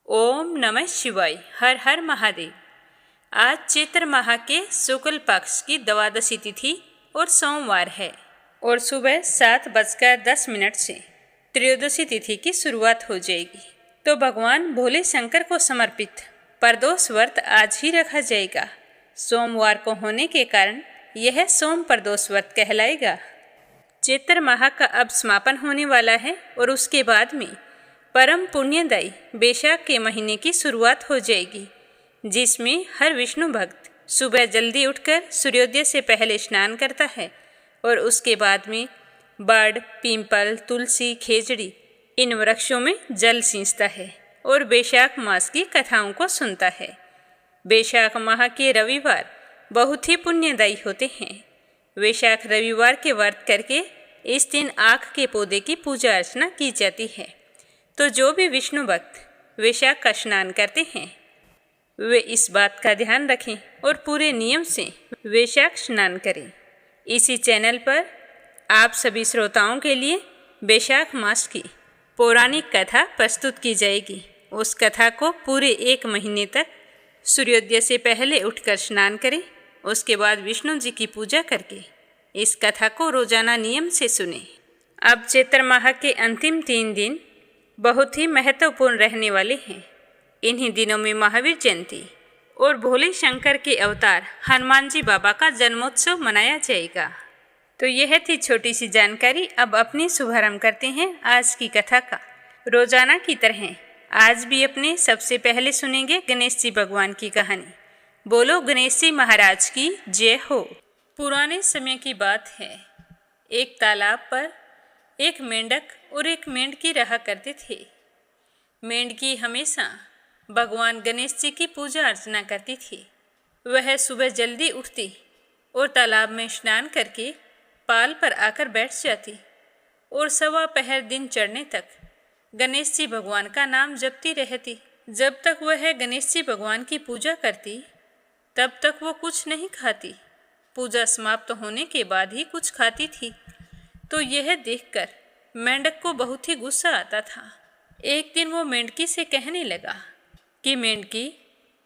ओम नमः शिवाय। हर हर महादेव। आज चैत्र माह के शुक्ल पक्ष की द्वादशी तिथि और सोमवार है और सुबह 7:10 से त्रयोदशी तिथि की शुरुआत हो जाएगी। तो भगवान भोले शंकर को समर्पित प्रदोष व्रत आज ही रखा जाएगा। सोमवार को होने के कारण यह सोम प्रदोष व्रत कहलाएगा। चैत्र माह का अब समापन होने वाला है और उसके बाद में परम पुण्यदायी बैशाख के महीने की शुरुआत हो जाएगी, जिसमें हर विष्णु भक्त सुबह जल्दी उठकर सूर्योदय से पहले स्नान करता है और उसके बाद में बड़, पीपल, तुलसी, खेजड़ी इन वृक्षों में जल सींचता है और बैशाख मास की कथाओं को सुनता है। बैशाख माह के रविवार बहुत ही पुण्यदायी होते हैं। वैशाख रविवार के व्रत करके इस दिन आख के पौधे की पूजा अर्चना की जाती है। तो जो भी विष्णु भक्त वैशाख का स्नान करते हैं वे इस बात का ध्यान रखें और पूरे नियम से वैशाख स्नान करें। इसी चैनल पर आप सभी श्रोताओं के लिए वैशाख मास की पौराणिक कथा प्रस्तुत की जाएगी। उस कथा को पूरे 1 महीने तक सूर्योदय से पहले उठकर स्नान करें। उसके बाद विष्णु जी की पूजा करके इस कथा को रोजाना नियम से सुने। अब चैत्र माह के अंतिम 3 दिन बहुत ही महत्वपूर्ण रहने वाले हैं। इन्हीं दिनों में महावीर जयंती और भोले शंकर के अवतार हनुमान जी बाबा का जन्मोत्सव मनाया जाएगा। तो यह थी छोटी सी जानकारी। अब अपनी शुभारंभ करते हैं आज की कथा का। रोजाना की तरह आज भी अपने सबसे पहले सुनेंगे गणेश जी भगवान की कहानी। बोलो गणेश जी महाराज की जय हो। पुराने समय की बात है। एक तालाब पर एक मेंढक और एक मेंढकी रहा करते थे। मेंढकी हमेशा भगवान गणेश जी की पूजा अर्चना करती थी। वह सुबह जल्दी उठती और तालाब में स्नान करके पाल पर आकर बैठ जाती और सवा पहर दिन चढ़ने तक गणेश जी भगवान का नाम जपती रहती। जब तक वह गणेश जी भगवान की पूजा करती तब तक वो कुछ नहीं खाती। पूजा समाप्त होने के बाद ही कुछ खाती थी। तो यह देखकर मेंढक को बहुत ही गुस्सा आता था। एक दिन वो मेंढकी से कहने लगा कि मेंढकी,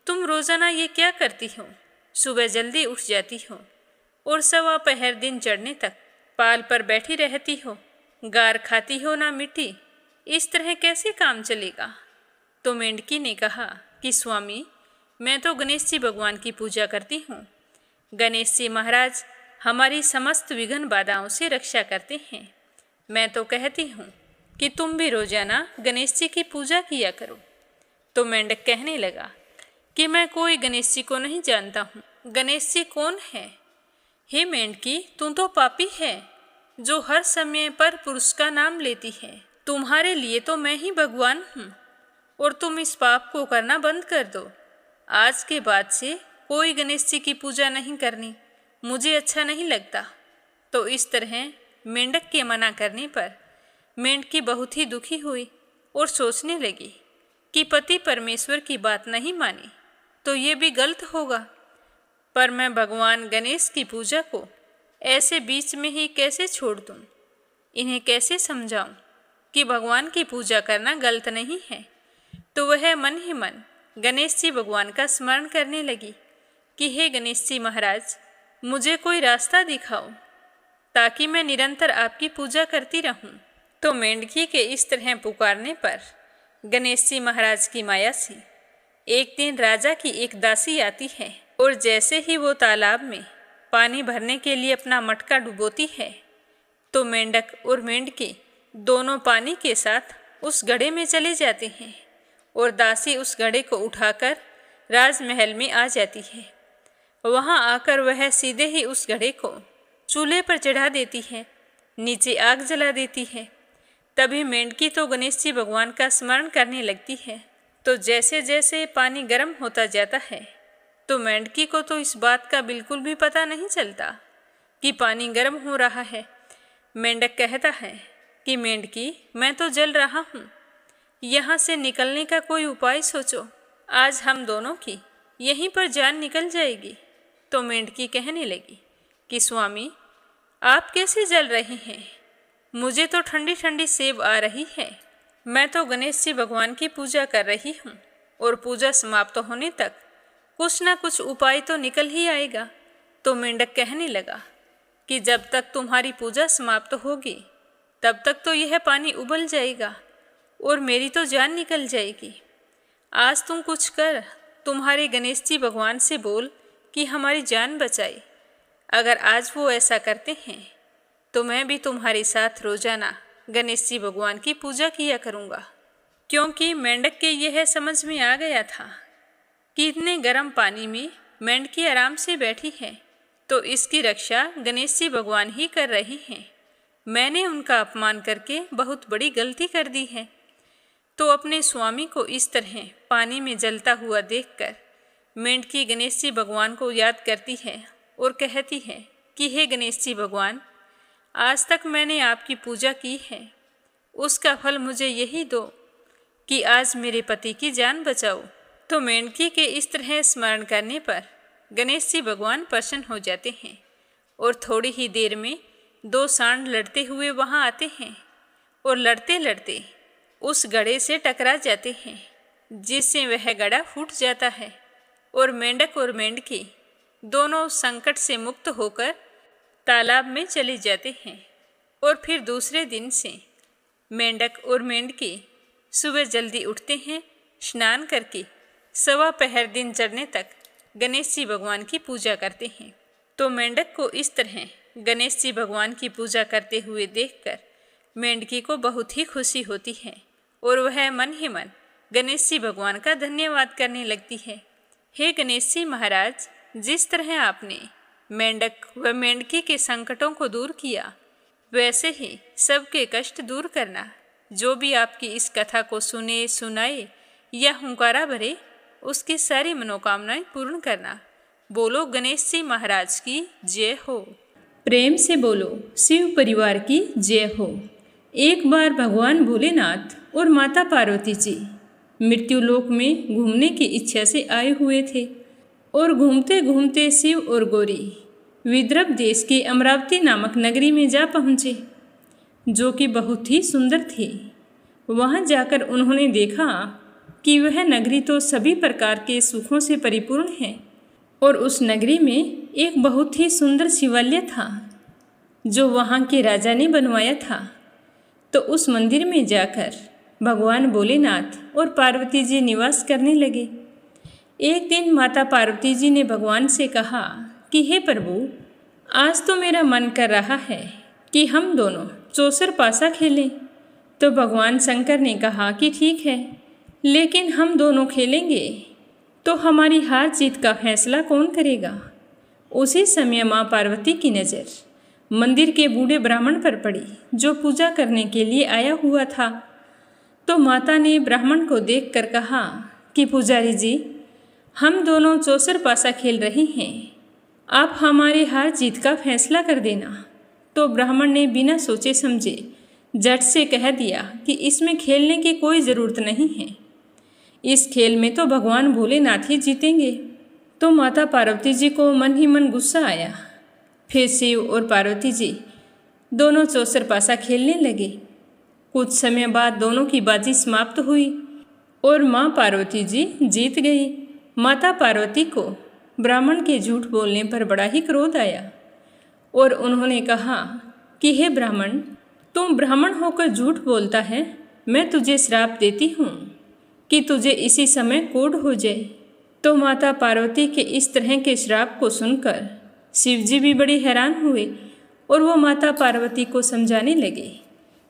तुम रोजाना ये क्या करती हो? सुबह जल्दी उठ जाती हो और सवा पहर दिन चढ़ने तक पाल पर बैठी रहती हो, गार खाती हो ना मिट्टी। इस तरह कैसे काम चलेगा? तो मेंढकी ने कहा कि स्वामी, मैं तो गणेश जी भगवान की पूजा करती हूँ। गणेश जी महाराज हमारी समस्त विघ्न बाधाओं से रक्षा करते हैं। मैं तो कहती हूँ कि तुम भी रोजाना गणेश जी की पूजा किया करो। तो मेंढक कहने लगा कि मैं कोई गणेश जी को नहीं जानता हूँ। गणेश जी कौन है? हे मेंढकी, तुम तो पापी है जो हर समय पर पुरुष का नाम लेती है। तुम्हारे लिए तो मैं ही भगवान हूँ और तुम इस पाप को करना बंद कर दो। आज के बाद से कोई गणेश जी की पूजा नहीं करनी, मुझे अच्छा नहीं लगता। तो इस तरह मेंढक के मना करने पर मेंढकी बहुत ही दुखी हुई और सोचने लगी कि पति परमेश्वर की बात नहीं मानी तो ये भी गलत होगा। पर मैं भगवान गणेश की पूजा को ऐसे बीच में ही कैसे छोड़ दूँ? इन्हें कैसे समझाऊँ कि भगवान की पूजा करना गलत नहीं है? तो वह मन ही मन गणेश जी भगवान का स्मरण करने लगी कि हे गणेश जी महाराज, मुझे कोई रास्ता दिखाओ ताकि मैं निरंतर आपकी पूजा करती रहूं। तो मेंढकी के इस तरह पुकारने पर गणेश जी महाराज की माया से एक दिन राजा की एक दासी आती है और जैसे ही वो तालाब में पानी भरने के लिए अपना मटका डुबोती है तो मेंढक और मेंढकी दोनों पानी के साथ उस घड़े में चले जाते हैं और दासी उस घड़े को उठाकर राजमहल में आ जाती है। वहां आकर वह सीधे ही उस घड़े को चूल्हे पर चढ़ा देती है, नीचे आग जला देती है। तभी मेंढकी तो गणेश जी भगवान का स्मरण करने लगती है। तो जैसे जैसे पानी गर्म होता जाता है तो मेंढकी को तो इस बात का बिल्कुल भी पता नहीं चलता कि पानी गर्म हो रहा है। मेंढक कहता है कि मेंढकी, मैं तो जल रहा हूँ, यहाँ से निकलने का कोई उपाय सोचो, आज हम दोनों की यहीं पर जान निकल जाएगी। तो मेंढकी कहने लगी कि स्वामी, आप कैसे जल रहे हैं? मुझे तो ठंडी ठंडी सेब आ रही है। मैं तो गणेश जी भगवान की पूजा कर रही हूँ। और पूजा समाप्त होने तक कुछ ना कुछ उपाय तो निकल ही आएगा। तो मेंढक कहने लगा कि जब तक तुम्हारी पूजा समाप्त होगी तब तक तो यह पानी उबल जाएगा और मेरी तो जान निकल जाएगी। आज तुम कुछ कर तुम्हारे गणेश जी भगवान से बोल कि हमारी जान बचाए। अगर आज वो ऐसा करते हैं तो मैं भी तुम्हारे साथ रोजाना गणेश जी भगवान की पूजा किया करूँगा। क्योंकि मेंढक के यह समझ में आ गया था कि इतने गर्म पानी में मेंढकी आराम से बैठी है तो इसकी रक्षा गणेश जी भगवान ही कर रहे हैं। मैंने उनका अपमान करके बहुत बड़ी गलती कर दी है। तो अपने स्वामी को इस तरह पानी में जलता हुआ देखकर मेंढकी गणेश जी भगवान को याद करती है और कहती है कि हे गणेश जी भगवान, आज तक मैंने आपकी पूजा की है, उसका फल मुझे यही दो कि आज मेरे पति की जान बचाओ। तो मेंढकी के इस तरह स्मरण करने पर गणेश जी भगवान प्रसन्न हो जाते हैं और थोड़ी ही देर में दो सांड लड़ते हुए वहाँ आते हैं और लड़ते लड़ते उस गड्ढे से टकरा जाते हैं, जिससे वह गड्ढा फूट जाता है और मेंढक और मेंढकी दोनों संकट से मुक्त होकर तालाब में चले जाते हैं। और फिर दूसरे दिन से मेंढक और मेंढकी सुबह जल्दी उठते हैं, स्नान करके सवा पहर दिन चढ़ने तक गणेश जी भगवान की पूजा करते हैं। तो मेंढक को इस तरह गणेश जी भगवान की पूजा करते हुए देखकर मेंढकी को बहुत ही खुशी होती है और वह मन ही मन गणेश जी भगवान का धन्यवाद करने लगती है। हे गणेश जी महाराज, जिस तरह आपने मेंढक व मेंढकी के संकटों को दूर किया, वैसे ही सबके कष्ट दूर करना। जो भी आपकी इस कथा को सुने, सुनाए या हुंकारा भरे, उसकी सारी मनोकामनाएं पूर्ण करना। बोलो गणेश जी महाराज की जय हो। प्रेम से बोलो शिव परिवार की जय हो। एक बार भगवान भोलेनाथ और माता पार्वती जी मृत्युलोक में घूमने की इच्छा से आए हुए थे और घूमते घूमते शिव और गौरी विदर्भ देश के अमरावती नामक नगरी में जा पहुँचे, जो कि बहुत ही सुंदर थी। वहाँ जाकर उन्होंने देखा कि वह नगरी तो सभी प्रकार के सुखों से परिपूर्ण है और उस नगरी में एक बहुत ही सुंदर शिवालय था जो वहाँ के राजा ने बनवाया था। तो उस मंदिर में जाकर भगवान भोलेनाथ और पार्वती जी निवास करने लगे। एक दिन माता पार्वती जी ने भगवान से कहा कि हे प्रभु, आज तो मेरा मन कर रहा है कि हम दोनों चौसर पासा खेलें। तो भगवान शंकर ने कहा कि ठीक है, लेकिन हम दोनों खेलेंगे तो हमारी हार जीत का फैसला कौन करेगा। उसी समय माँ पार्वती की नज़र मंदिर के बूढ़े ब्राह्मण पर पड़ी जो पूजा करने के लिए आया हुआ था। तो माता ने ब्राह्मण को देखकर कहा कि पुजारी जी, हम दोनों चौसर पासा खेल रहे हैं, आप हमारे हार जीत का फैसला कर देना। तो ब्राह्मण ने बिना सोचे समझे झट से कह दिया कि इसमें खेलने की कोई ज़रूरत नहीं है, इस खेल में तो भगवान भोलेनाथ ही जीतेंगे। तो माता पार्वती जी को मन ही मन गुस्सा आया। फिर शिव और पार्वती जी दोनों चौसर पासा खेलने लगे। कुछ समय बाद दोनों की बाजी समाप्त हुई और माँ पार्वती जी जीत गई। माता पार्वती को ब्राह्मण के झूठ बोलने पर बड़ा ही क्रोध आया और उन्होंने कहा कि हे ब्राह्मण, तुम ब्राह्मण होकर झूठ बोलता है, मैं तुझे श्राप देती हूँ कि तुझे इसी समय कोढ़ हो जाए। तो माता पार्वती के इस तरह के श्राप को सुनकर शिव जी भी बड़े हैरान हुए और वो माता पार्वती को समझाने लगे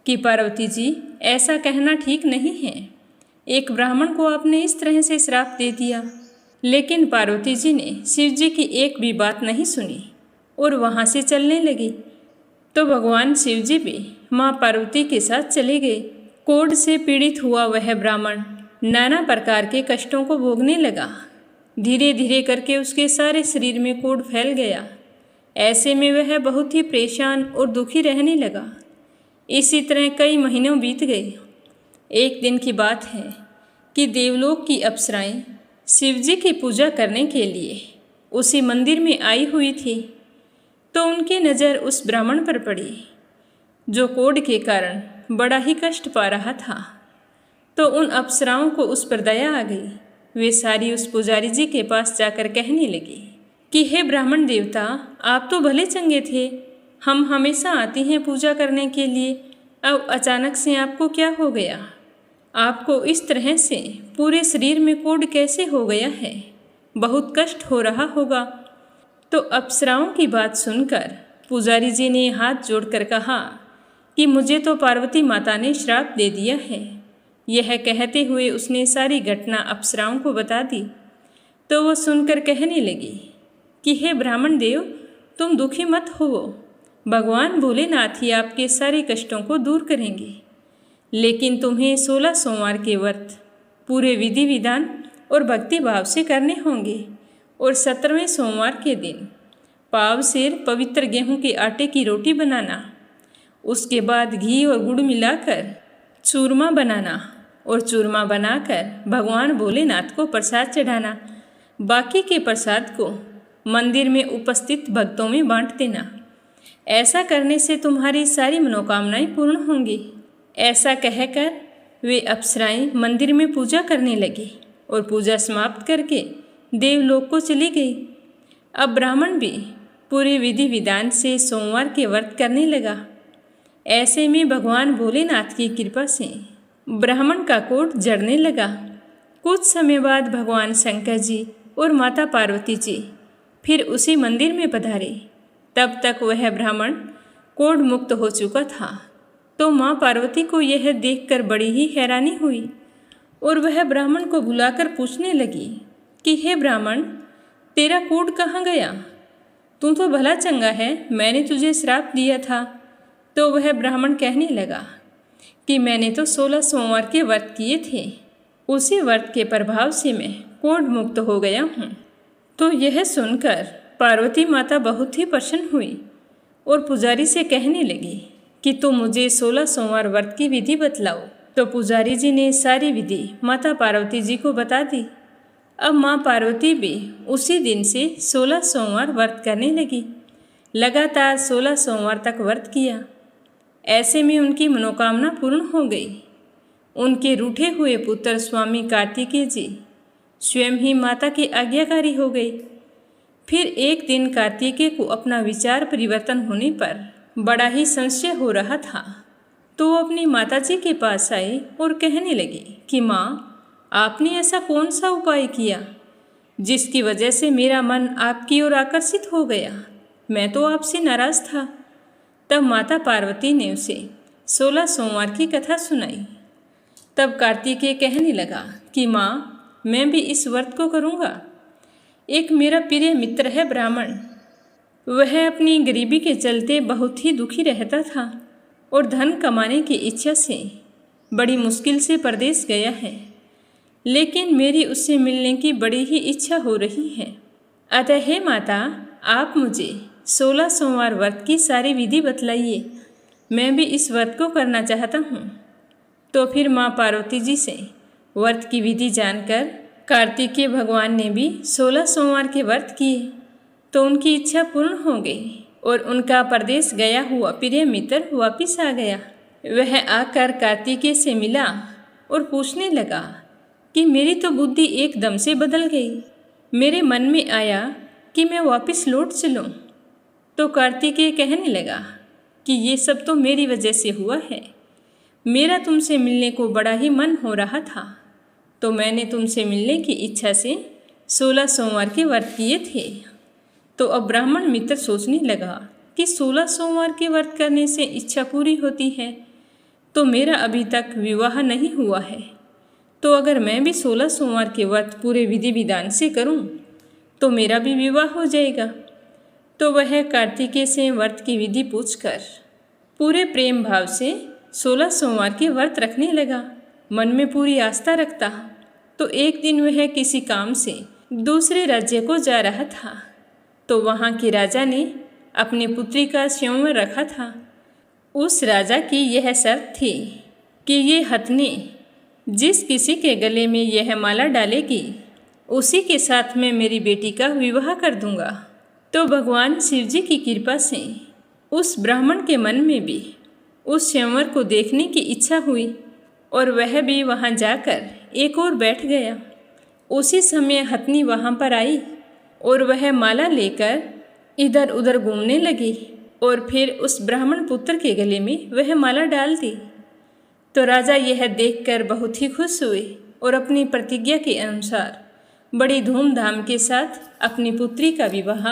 कि पार्वती जी, ऐसा कहना ठीक नहीं है, एक ब्राह्मण को आपने इस तरह से श्राप दे दिया। लेकिन पार्वती जी ने शिव जी की एक भी बात नहीं सुनी और वहाँ से चलने लगी। तो भगवान शिव जी भी माँ पार्वती के साथ चले गए। कोढ़ से पीड़ित हुआ वह ब्राह्मण नाना प्रकार के कष्टों को भोगने लगा। धीरे धीरे करके उसके सारे शरीर में कोढ़ फैल गया। ऐसे में वह बहुत ही परेशान और दुखी रहने लगा। इसी तरह कई महीनों बीत गए। एक दिन की बात है कि देवलोक की अप्सराएं शिवजी की पूजा करने के लिए उसी मंदिर में आई हुई थी। तो उनकी नज़र उस ब्राह्मण पर पड़ी जो कोढ़ के कारण बड़ा ही कष्ट पा रहा था। तो उन अप्सराओं को उस पर दया आ गई वे सारी उस पुजारी जी के पास जाकर कहने लगी कि हे ब्राह्मण देवता, आप तो भले चंगे थे, हम हमेशा आते हैं पूजा करने के लिए, अब अचानक से आपको क्या हो गया? आपको इस तरह से पूरे शरीर में कोढ़ कैसे हो गया है? बहुत कष्ट हो रहा होगा। तो अप्सराओं की बात सुनकर पुजारी जी ने हाथ जोड़कर कहा कि मुझे तो पार्वती माता ने श्राप दे दिया है। यह कहते हुए उसने सारी घटना अप्सराओं को बता दी। तो वो सुनकर कहने लगी कि हे ब्राह्मण देव, तुम दुखी मत हो, भगवान भोलेनाथ ही आपके सारे कष्टों को दूर करेंगे। लेकिन तुम्हें 16 सोमवार के व्रत पूरे विधि विधान और भक्ति भाव से करने होंगे और 17वें सोमवार के दिन पाव सेर पवित्र गेहूं के आटे की रोटी बनाना, उसके बाद घी और गुड़ मिलाकर चूरमा बनाना और चूरमा बनाकर भगवान भोलेनाथ को प्रसाद चढ़ाना। बाकी के प्रसाद को मंदिर में उपस्थित भक्तों में बांट देना। ऐसा करने से तुम्हारी सारी मनोकामनाएं पूर्ण होंगी। ऐसा कहकर वे अप्सराएं मंदिर में पूजा करने लगी और पूजा समाप्त करके देवलोक को चली गई। अब ब्राह्मण भी पूरे विधि विधान से सोमवार के व्रत करने लगा। ऐसे में भगवान भोलेनाथ की कृपा से ब्राह्मण का कोढ़ जड़ने लगा। कुछ समय बाद भगवान शंकर जी और माता पार्वती जी फिर उसी मंदिर में पधारे। तब तक वह ब्राह्मण कोढ़ मुक्त हो चुका था। तो माँ पार्वती को यह देखकर बड़ी ही हैरानी हुई और वह ब्राह्मण को बुलाकर पूछने लगी कि हे ब्राह्मण, तेरा कोढ़ कहाँ गया? तू तो भला चंगा है, मैंने तुझे श्राप दिया था। तो वह ब्राह्मण कहने लगा कि मैंने तो 16 सोमवार के व्रत किए थे, उसी व्रत के प्रभाव से मैं कोढ़ मुक्त हो गया हूँ। तो यह सुनकर पार्वती माता बहुत ही प्रसन्न हुई और पुजारी से कहने लगी कि तुम मुझे 16 सोमवार व्रत की विधि बतलाओ। तो पुजारी जी ने सारी विधि माता पार्वती जी को बता दी। अब माँ पार्वती भी उसी दिन से 16 सोमवार व्रत करने लगी। लगातार 16 सोमवार तक व्रत किया। ऐसे में उनकी मनोकामना पूर्ण हो गई। उनके रूठे हुए पुत्र स्वामी कार्तिकेय जी स्वयं ही माता के आज्ञाकारी हो गए। फिर एक दिन कार्तिकेय को अपना विचार परिवर्तन होने पर बड़ा ही संशय हो रहा था। तो वो अपनी माता जी के पास आए और कहने लगे कि माँ, आपने ऐसा कौन सा उपाय किया जिसकी वजह से मेरा मन आपकी ओर आकर्षित हो गया? मैं तो आपसे नाराज था। तब माता पार्वती ने उसे 16 सोमवार की कथा सुनाई। तब कार्तिकेय कहने लगा कि माँ, मैं भी इस व्रत को करूँगा। एक मेरा प्रिय मित्र है ब्राह्मण, वह अपनी गरीबी के चलते बहुत ही दुखी रहता था और धन कमाने की इच्छा से बड़ी मुश्किल से परदेश गया है। लेकिन मेरी उससे मिलने की बड़ी ही इच्छा हो रही है। अतः हे माता, आप मुझे 16 सोमवार व्रत की सारी विधि बतलाइए, मैं भी इस व्रत को करना चाहता हूँ। तो फिर माँ पार्वती जी से व्रत की विधि जानकर कार्तिकेय भगवान ने भी 16 सोमवार के व्रत किए। तो उनकी इच्छा पूर्ण हो गई और उनका परदेश गया हुआ प्रिय मित्र वापिस आ गया। वह आकर कार्तिकेय से मिला और पूछने लगा कि मेरी तो बुद्धि एकदम से बदल गई। मेरे मन में आया कि मैं वापस लौट चलूं। तो कार्तिकेय कहने लगा कि ये सब तो मेरी वजह से हुआ है। मेरा तुमसे मिलने को बड़ा ही मन हो रहा था, तो मैंने तुमसे मिलने की इच्छा से 16 सोमवार के व्रत किए थे। तो अब ब्राह्मण मित्र सोचने लगा कि 16 सोमवार के व्रत करने से इच्छा पूरी होती है, तो मेरा अभी तक विवाह नहीं हुआ है, तो अगर मैं भी 16 सोमवार के व्रत पूरे विधि विधान से करूं, तो मेरा भी विवाह हो जाएगा। तो वह कार्तिकेय से व्रत की विधि पूछकर पूरे प्रेम भाव से 16 सोमवार के व्रत रखने लगा, मन में पूरी आस्था रखता। तो एक दिन वह किसी काम से दूसरे राज्य को जा रहा था। तो वहाँ के राजा ने अपनी पुत्री का स्वयंवर रखा था। उस राजा की यह शर्त थी कि ये हथनी जिस किसी के गले में यह माला डालेगी, उसी के साथ मैं मेरी बेटी का विवाह कर दूंगा। तो भगवान शिव जी की कृपा से उस ब्राह्मण के मन में भी उस स्वयंवर को देखने की इच्छा हुई और वह भी वहाँ जाकर एक और बैठ गया। उसी समय हथनी वहाँ पर आई और वह माला लेकर इधर उधर घूमने लगी और फिर उस ब्राह्मण पुत्र के गले में वह माला डाल दी। तो राजा यह देखकर बहुत ही खुश हुए और अपनी प्रतिज्ञा के अनुसार बड़ी धूमधाम के साथ अपनी पुत्री का विवाह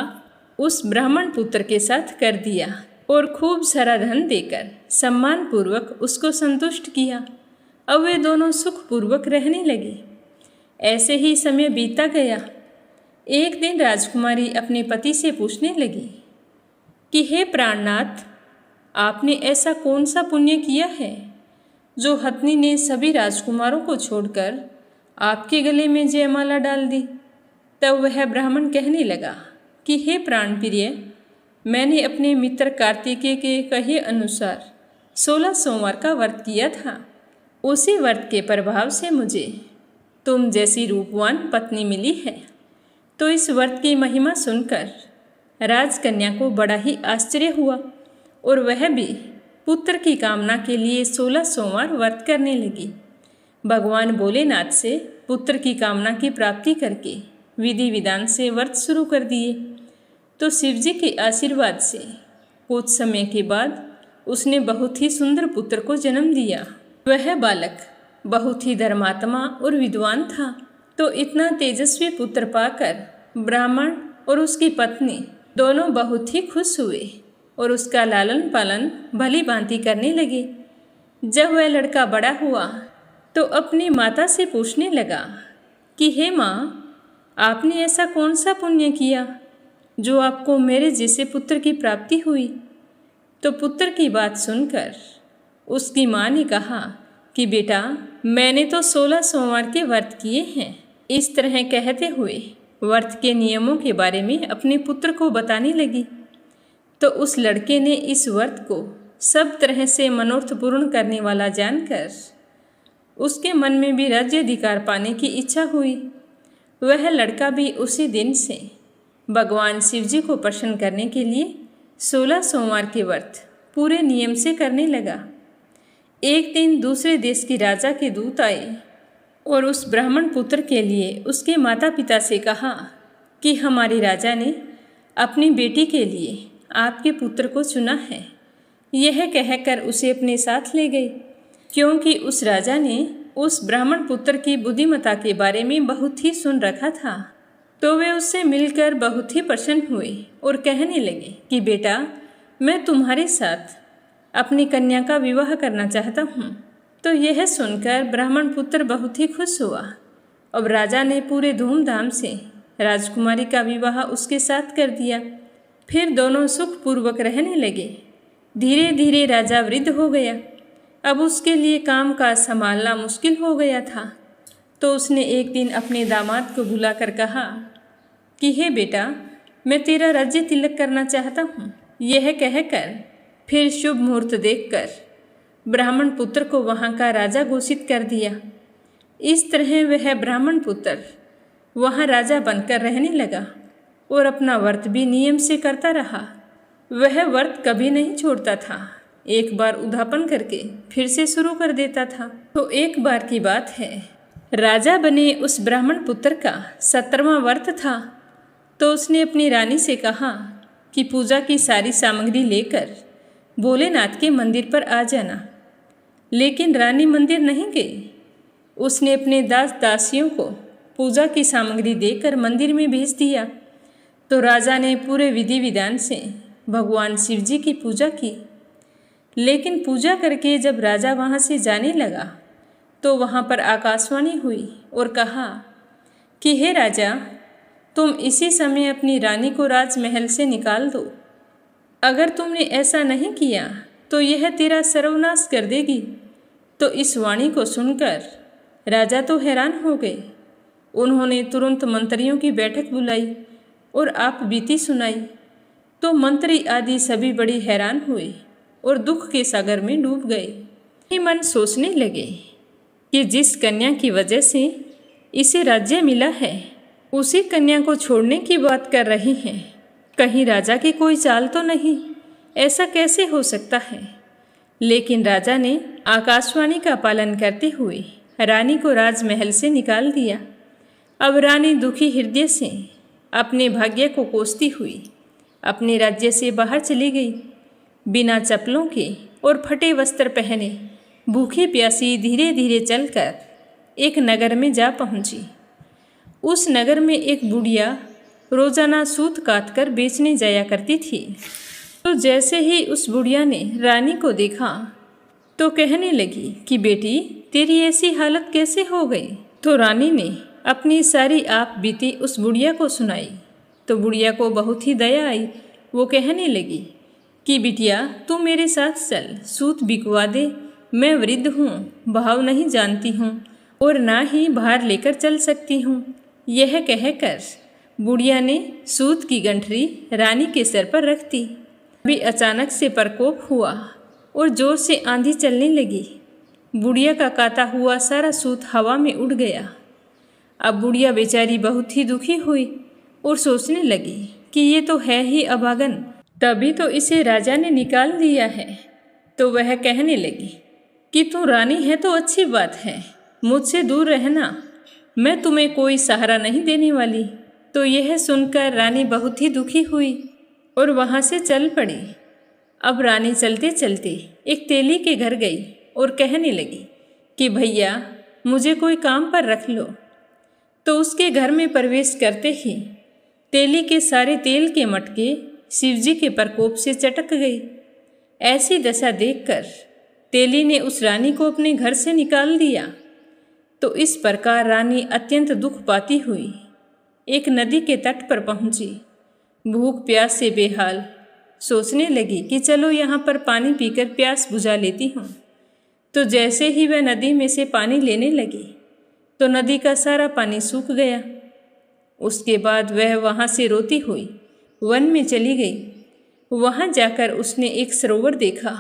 उस ब्राह्मण पुत्र के साथ कर दिया और खूब सारा धन देकर सम्मान पूर्वक उसको संतुष्ट किया। अब वे दोनों सुखपूर्वक रहने लगे। ऐसे ही समय बीता गया। एक दिन राजकुमारी अपने पति से पूछने लगी कि हे प्राणनाथ, आपने ऐसा कौन सा पुण्य किया है जो हथनी ने सभी राजकुमारों को छोड़कर आपके गले में जयमाला डाल दी। तब वह ब्राह्मण कहने लगा कि हे प्राणप्रिय, मैंने अपने मित्र कार्तिकेय के कहे अनुसार 16 सोमवार का व्रत किया था। उसी व्रत के प्रभाव से मुझे तुम जैसी रूपवान पत्नी मिली है। तो इस व्रत की महिमा सुनकर राजकन्या को बड़ा ही आश्चर्य हुआ और वह भी पुत्र की कामना के लिए 16 सोमवार व्रत करने लगी। भगवान भोलेनाथ से पुत्र की कामना की प्राप्ति करके विधि विधान से व्रत शुरू कर दिए। तो शिवजी के आशीर्वाद से कुछ समय के बाद उसने बहुत ही सुंदर पुत्र को जन्म दिया। वह बालक बहुत ही धर्मात्मा और विद्वान था। तो इतना तेजस्वी पुत्र पाकर ब्राह्मण और उसकी पत्नी दोनों बहुत ही खुश हुए और उसका लालन पालन भली भांति करने लगे। जब वह लड़का बड़ा हुआ तो अपनी माता से पूछने लगा कि हे माँ, आपने ऐसा कौन सा पुण्य किया जो आपको मेरे जैसे पुत्र की प्राप्ति हुई। तो पुत्र की बात सुनकर उसकी माँ ने कहा कि बेटा, मैंने तो 16 सोमवार के व्रत किए हैं। इस तरह कहते हुए व्रत के नियमों के बारे में अपने पुत्र को बताने लगी। तो उस लड़के ने इस व्रत को सब तरह से मनोरथ पूर्ण करने वाला जानकर उसके मन में भी राज्याधिकार पाने की इच्छा हुई। वह लड़का भी उसी दिन से भगवान शिवजी को प्रसन्न करने के लिए 16 सोमवार के व्रत पूरे नियम से करने लगा। एक दिन दूसरे देश के राजा के दूत आए और उस ब्राह्मण पुत्र के लिए उसके माता पिता से कहा कि हमारे राजा ने अपनी बेटी के लिए आपके पुत्र को चुना है। यह कहकर उसे अपने साथ ले गए, क्योंकि उस राजा ने उस ब्राह्मण पुत्र की बुद्धिमत्ता के बारे में बहुत ही सुन रखा था। तो वे उससे मिलकर बहुत ही प्रसन्न हुए और कहने लगे कि बेटा, मैं तुम्हारे साथ अपनी कन्या का विवाह करना चाहता हूँ। तो यह सुनकर ब्राह्मण पुत्र बहुत ही खुश हुआ। अब राजा ने पूरे धूमधाम से राजकुमारी का विवाह उसके साथ कर दिया। फिर दोनों सुखपूर्वक रहने लगे। धीरे धीरे राजा वृद्ध हो गया। अब उसके लिए काम काज संभालना मुश्किल हो गया था। तो उसने एक दिन अपने दामाद को बुलाकर कहा कि हे बेटा, मैं तेरा राज्य तिलक करना चाहता हूँ। यह कहकर फिर शुभ मुहूर्त देखकर ब्राह्मण पुत्र को वहाँ का राजा घोषित कर दिया। इस तरह वह ब्राह्मण पुत्र वहाँ राजा बनकर रहने लगा और अपना व्रत भी नियम से करता रहा। वह व्रत कभी नहीं छोड़ता था। एक बार उद्यापन करके फिर से शुरू कर देता था। तो एक बार की बात है, राजा बने उस ब्राह्मण पुत्र का 17वां व्रत था। तो उसने अपनी रानी से कहा कि पूजा की सारी सामग्री लेकर भोलेनाथ के मंदिर पर आ जाना। लेकिन रानी मंदिर नहीं गई। उसने अपने दास दासियों को पूजा की सामग्री देकर मंदिर में भेज दिया। तो राजा ने पूरे विधि विधान से भगवान शिवजी की पूजा की। लेकिन पूजा करके जब राजा वहाँ से जाने लगा तो वहाँ पर आकाशवाणी हुई और कहा कि हे राजा, तुम इसी समय अपनी रानी को राजमहल से निकाल दो। अगर तुमने ऐसा नहीं किया तो यह तेरा सर्वनाश कर देगी। तो इस वाणी को सुनकर राजा तो हैरान हो गए। उन्होंने तुरंत मंत्रियों की बैठक बुलाई और आप बीती सुनाई। तो मंत्री आदि सभी बड़ी हैरान हुए और दुख के सागर में डूब गए। ही मन सोचने लगे कि जिस कन्या की वजह से इसे राज्य मिला है, उसी कन्या को छोड़ने की बात कर रही हैं। कहीं राजा की कोई चाल तो नहीं? ऐसा कैसे हो सकता है? लेकिन राजा ने आकाशवाणी का पालन करते हुए रानी को राजमहल से निकाल दिया। अब रानी दुखी हृदय से अपने भाग्य को कोसती हुई अपने राज्य से बाहर चली गई। बिना चप्पलों के और फटे वस्त्र पहने भूखी प्यासी धीरे धीरे चलकर एक नगर में जा पहुंची। उस नगर में एक बुढ़िया रोजाना सूत काट कर बेचने जाया करती थी। तो जैसे ही उस बुढ़िया ने रानी को देखा तो कहने लगी कि बेटी, तेरी ऐसी हालत कैसे हो गई? तो रानी ने अपनी सारी आप बीती उस बुढ़िया को सुनाई। तो बुढ़िया को बहुत ही दया आई। वो कहने लगी कि बिटिया, तू मेरे साथ चल, सूत बिकवा दे। मैं वृद्ध हूँ, भाव नहीं जानती हूँ और ना ही भार लेकर चल सकती हूँ। यह कहकर बुढ़िया ने सूत की गंठरी रानी के सिर पर रख दी। अभी अचानक से प्रकोप हुआ और जोर से आंधी चलने लगी। बुढ़िया का काता हुआ सारा सूत हवा में उड़ गया। अब बुढ़िया बेचारी बहुत ही दुखी हुई और सोचने लगी कि ये तो है ही अभागन, तभी तो इसे राजा ने निकाल दिया है। तो वह कहने लगी कि तू रानी है तो अच्छी बात है, मुझसे दूर रहना, मैं तुम्हें कोई सहारा नहीं देने वाली। तो यह सुनकर रानी बहुत ही दुखी हुई और वहाँ से चल पड़ी। अब रानी चलते चलते एक तेली के घर गई और कहने लगी कि भैया, मुझे कोई काम पर रख लो। तो उसके घर में प्रवेश करते ही तेली के सारे तेल के मटके शिवजी के प्रकोप से चटक गई। ऐसी दशा देखकर तेली ने उस रानी को अपने घर से निकाल दिया। तो इस प्रकार रानी अत्यंत दुख पाती हुई एक नदी के तट पर पहुंची। भूख प्यास से बेहाल सोचने लगी कि चलो यहाँ पर पानी पीकर प्यास बुझा लेती हूँ। तो जैसे ही वह नदी में से पानी लेने लगी तो नदी का सारा पानी सूख गया। उसके बाद वह वहाँ से रोती हुई वन में चली गई। वहाँ जाकर उसने एक सरोवर देखा।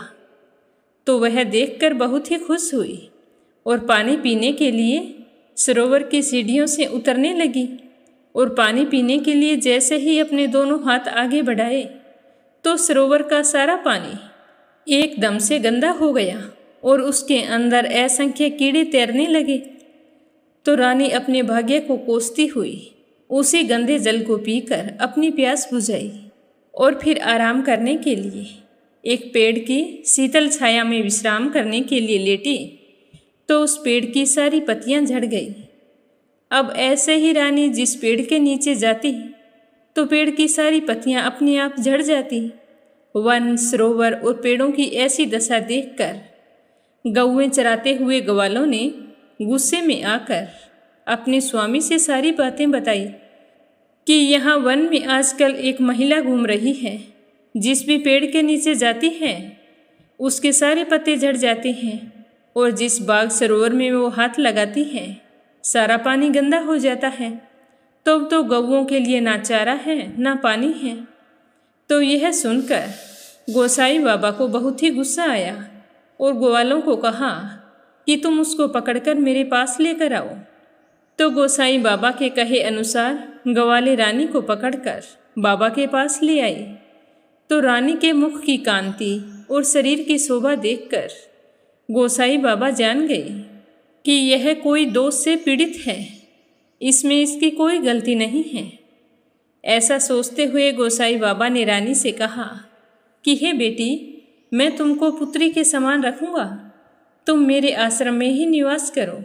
तो वह देखकर बहुत ही खुश हुई और पानी पीने के लिए सरोवर की सीढ़ियों से उतरने लगी। और पानी पीने के लिए जैसे ही अपने दोनों हाथ आगे बढ़ाए तो सरोवर का सारा पानी एकदम से गंदा हो गया और उसके अंदर असंख्य कीड़े तैरने लगे। तो रानी अपने भाग्य को कोसती हुई उसी गंदे जल को पीकर अपनी प्यास बुझाई और फिर आराम करने के लिए एक पेड़ की शीतल छाया में विश्राम करने के लिए लेटी। तो उस पेड़ की सारी पत्तियां झड़ गई। अब ऐसे ही रानी जिस पेड़ के नीचे जाती तो पेड़ की सारी पत्तियां अपने आप झड़ जाती। वन, सरोवर और पेड़ों की ऐसी दशा देखकर गौएं चराते हुए ग्वालों ने गुस्से में आकर अपने स्वामी से सारी बातें बताई कि यहाँ वन में आजकल एक महिला घूम रही है, जिस भी पेड़ के नीचे जाती है उसके सारे पत्ते झड़ जाते हैं और जिस बाग सरोवर में वो हाथ लगाती है सारा पानी गंदा हो जाता है। तो गौओं के लिए ना चारा है ना पानी है। तो यह सुनकर गोसाई बाबा को बहुत ही गुस्सा आया और ग्वालों को कहा कि तुम उसको पकड़कर मेरे पास लेकर आओ। तो गोसाई बाबा के कहे अनुसार ग्वाले रानी को पकड़कर बाबा के पास ले आई। तो रानी के मुख की कांति और शरीर की शोभा देखकर गोसाई बाबा जान गए कि यह कोई दोष से पीड़ित है, इसमें इसकी कोई गलती नहीं है। ऐसा सोचते हुए गोसाई बाबा ने रानी से कहा कि हे बेटी, मैं तुमको पुत्री के समान रखूँगा, तुम मेरे आश्रम में ही निवास करो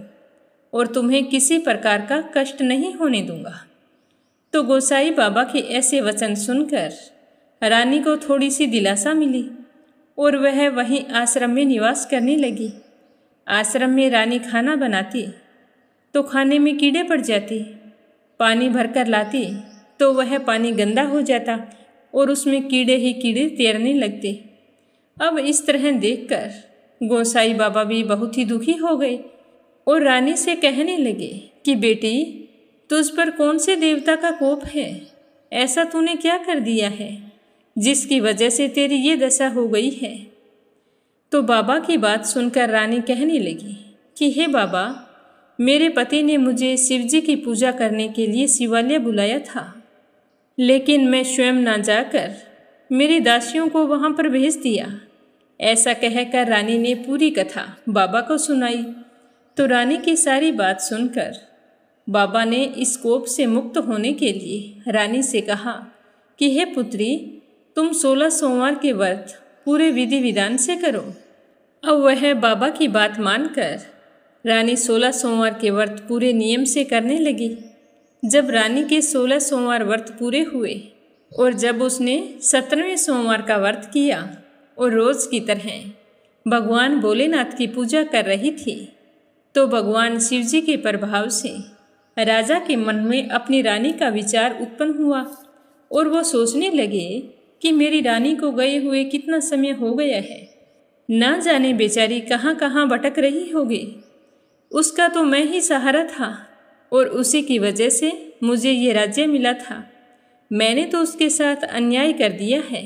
और तुम्हें किसी प्रकार का कष्ट नहीं होने दूंगा। तो गोसाई बाबा के ऐसे वचन सुनकर रानी को थोड़ी सी दिलासा मिली और वह वहीं आश्रम में निवास करने लगी। आश्रम में रानी खाना बनाती तो खाने में कीड़े पड़ जाते, पानी भरकर लाती तो वह पानी गंदा हो जाता और उसमें कीड़े ही कीड़े तैरने लगते। अब इस तरह देखकर गोसाई बाबा भी बहुत ही दुखी हो गए और रानी से कहने लगे कि बेटी, तुझ पर कौन से देवता का कोप है? ऐसा तूने क्या कर दिया है जिसकी वजह से तेरी ये दशा हो गई है? तो बाबा की बात सुनकर रानी कहने लगी कि हे बाबा, मेरे पति ने मुझे शिवजी की पूजा करने के लिए शिवालय बुलाया था, लेकिन मैं स्वयं ना जाकर मेरी दासियों को वहाँ पर भेज दिया। ऐसा कहकर रानी ने पूरी कथा बाबा को सुनाई। तो रानी की सारी बात सुनकर बाबा ने इस कोप से मुक्त होने के लिए रानी से कहा कि हे पुत्री, तुम 16 सोमवार के व्रत पूरे विधि विधान से करो। अब वह बाबा की बात मानकर रानी 16 सोमवार के व्रत पूरे नियम से करने लगी। जब रानी के 16 सोमवार व्रत पूरे हुए और जब उसने 17वें सोमवार का व्रत किया और रोज की तरह भगवान भोलेनाथ की पूजा कर रही थी, तो भगवान शिवजी के प्रभाव से राजा के मन में अपनी रानी का विचार उत्पन्न हुआ और वो सोचने लगे कि मेरी रानी को गए हुए कितना समय हो गया है, ना जाने बेचारी कहाँ कहाँ भटक रही होगी। उसका तो मैं ही सहारा था और उसी की वजह से मुझे ये राज्य मिला था। मैंने तो उसके साथ अन्याय कर दिया है।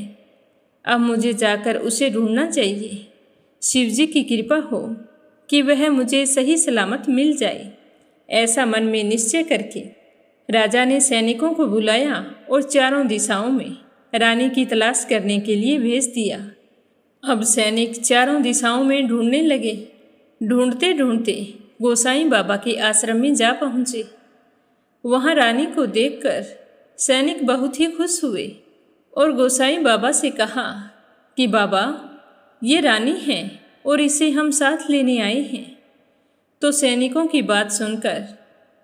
अब मुझे जाकर उसे ढूंढना चाहिए। शिवजी की कृपा हो कि वह मुझे सही सलामत मिल जाए। ऐसा मन में निश्चय करके राजा ने सैनिकों को बुलाया और चारों दिशाओं में रानी की तलाश करने के लिए भेज दिया। अब सैनिक चारों दिशाओं में ढूंढने लगे। ढूंढते ढूंढते गोसाई बाबा के आश्रम में जा पहुँचे। वहाँ रानी को देखकर सैनिक बहुत ही खुश हुए और गोसाई बाबा से कहा कि बाबा, ये रानी है और इसे हम साथ लेने आए हैं। तो सैनिकों की बात सुनकर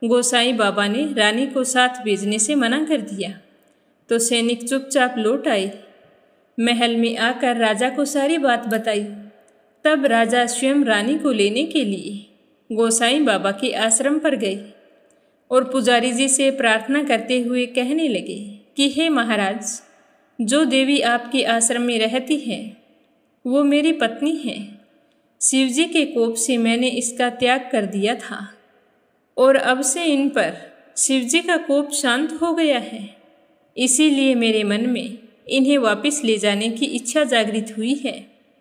गोसाई बाबा ने रानी को साथ भेजने से मना कर दिया। तो सैनिक चुपचाप लौट आए। महल में आकर राजा को सारी बात बताई। तब राजा स्वयं रानी को लेने के लिए गोसाई बाबा के आश्रम पर गए और पुजारी जी से प्रार्थना करते हुए कहने लगे कि हे महाराज, जो देवी आपके आश्रम में रहती है वो मेरी पत्नी है। शिवजी के कोप से मैंने इसका त्याग कर दिया था और अब से इन पर शिवजी का कोप शांत हो गया है। इसीलिए मेरे मन में इन्हें वापस ले जाने की इच्छा जागृत हुई है।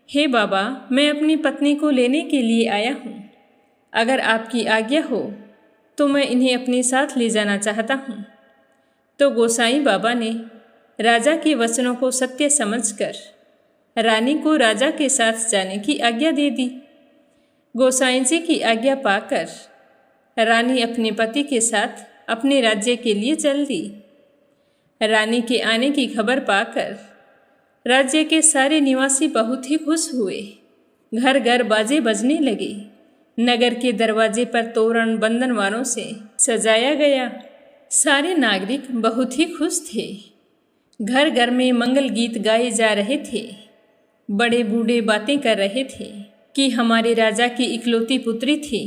हे बाबा, मैं अपनी पत्नी को लेने के लिए आया हूँ। अगर आपकी आज्ञा हो तो मैं इन्हें अपने साथ ले जाना चाहता हूँ। तो गोसाई बाबा ने राजा के वचनों को सत्य समझकर रानी को राजा के साथ जाने की आज्ञा दे दी। गोसाई जी की आज्ञा पाकर रानी अपने पति के साथ अपने राज्य के लिए चल दी। रानी के आने की खबर पाकर राज्य के सारे निवासी बहुत ही खुश हुए। घर घर बाजे बजने लगे। नगर के दरवाजे पर तोरण बंधनवारों से सजाया गया। सारे नागरिक बहुत ही खुश थे। घर घर में मंगल गीत गाए जा रहे थे। बड़े बूढ़े बातें कर रहे थे कि हमारे राजा की इकलौती पुत्री थी।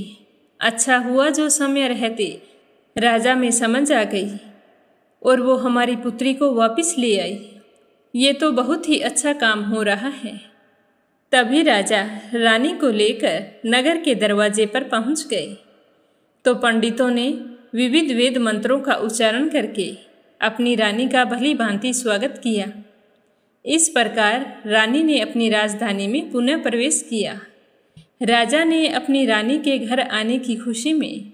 अच्छा हुआ जो समय रहते राजा में समझ आ गई और वो हमारी पुत्री को वापस ले आई। ये तो बहुत ही अच्छा काम हो रहा है। तभी राजा रानी को लेकर नगर के दरवाजे पर पहुंच गए। तो पंडितों ने विविध वेद मंत्रों का उच्चारण करके अपनी रानी का भली भांति स्वागत किया। इस प्रकार रानी ने अपनी राजधानी में पुनः प्रवेश किया। राजा ने अपनी रानी के घर आने की खुशी में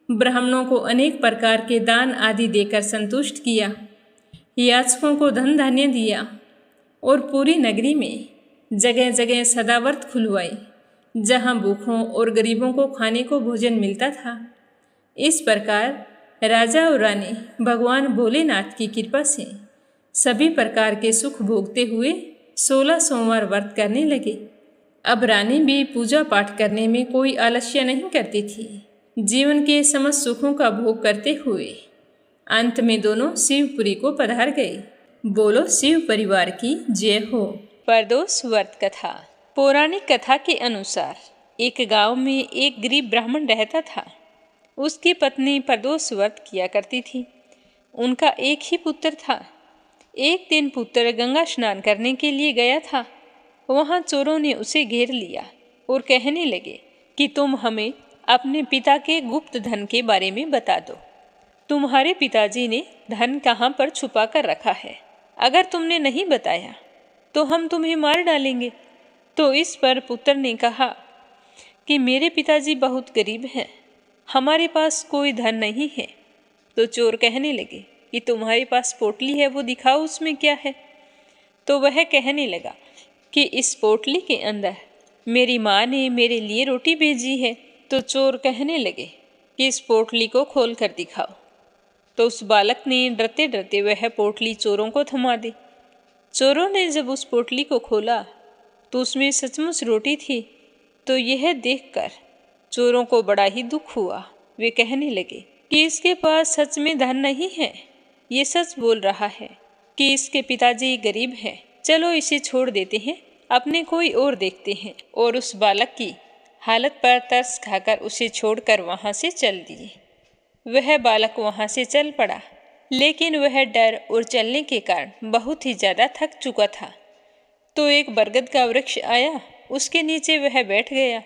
ब्राह्मणों को अनेक प्रकार के दान आदि देकर संतुष्ट किया। याचकों को धन धान्य दिया और पूरी नगरी में जगह जगह सदाव्रत खुलवाई, जहाँ भूखों और गरीबों को खाने को भोजन मिलता था। इस प्रकार राजा और रानी भगवान भोलेनाथ की कृपा से सभी प्रकार के सुख भोगते हुए 16 सोमवार व्रत करने लगे। अब रानी भी पूजा पाठ करने में कोई आलस्य नहीं करती थी। जीवन के समस्त सुखों का भोग करते हुए अंत में दोनों शिवपुरी को पधार गए। बोलो शिव परिवार की जय हो। प्रदोष व्रत कथा। पौराणिक कथा के अनुसार एक गांव में एक गरीब ब्राह्मण रहता था। उसकी पत्नी प्रदोष व्रत किया करती थी। उनका एक ही पुत्र था। एक दिन पुत्र गंगा स्नान करने के लिए गया था। वहाँ चोरों ने उसे घेर लिया और कहने लगे कि तुम हमें अपने पिता के गुप्त धन के बारे में बता दो। तुम्हारे पिताजी ने धन कहाँ पर छुपा कर रखा है। अगर तुमने नहीं बताया तो हम तुम्हें मार डालेंगे। तो इस पर पुत्र ने कहा कि मेरे पिताजी बहुत गरीब हैं, हमारे पास कोई धन नहीं है। तो चोर कहने लगे कि तुम्हारे पास पोटली है, वो दिखाओ उसमें क्या है। तो वह कहने लगा कि इस पोटली के अंदर मेरी माँ ने मेरे लिए रोटी भेजी है। तो चोर कहने लगे कि इस पोटली को खोल कर दिखाओ। तो उस बालक ने डरते डरते वह पोटली चोरों को थमा दी। चोरों ने जब उस पोटली को खोला तो उसमें सचमुच रोटी थी। तो यह देखकर चोरों को बड़ा ही दुख हुआ। वे कहने लगे कि इसके पास सच में धन नहीं है। ये सच बोल रहा है कि इसके पिताजी गरीब हैं। चलो इसे छोड़ देते हैं, अपने कोई और देखते हैं। और उस बालक की हालत पर तरस खाकर उसे छोड़कर वहां से चल दिए। वह बालक वहां से चल पड़ा, लेकिन वह डर और चलने के कारण बहुत ही ज्यादा थक चुका था। तो एक बरगद का वृक्ष आया, उसके नीचे वह बैठ गया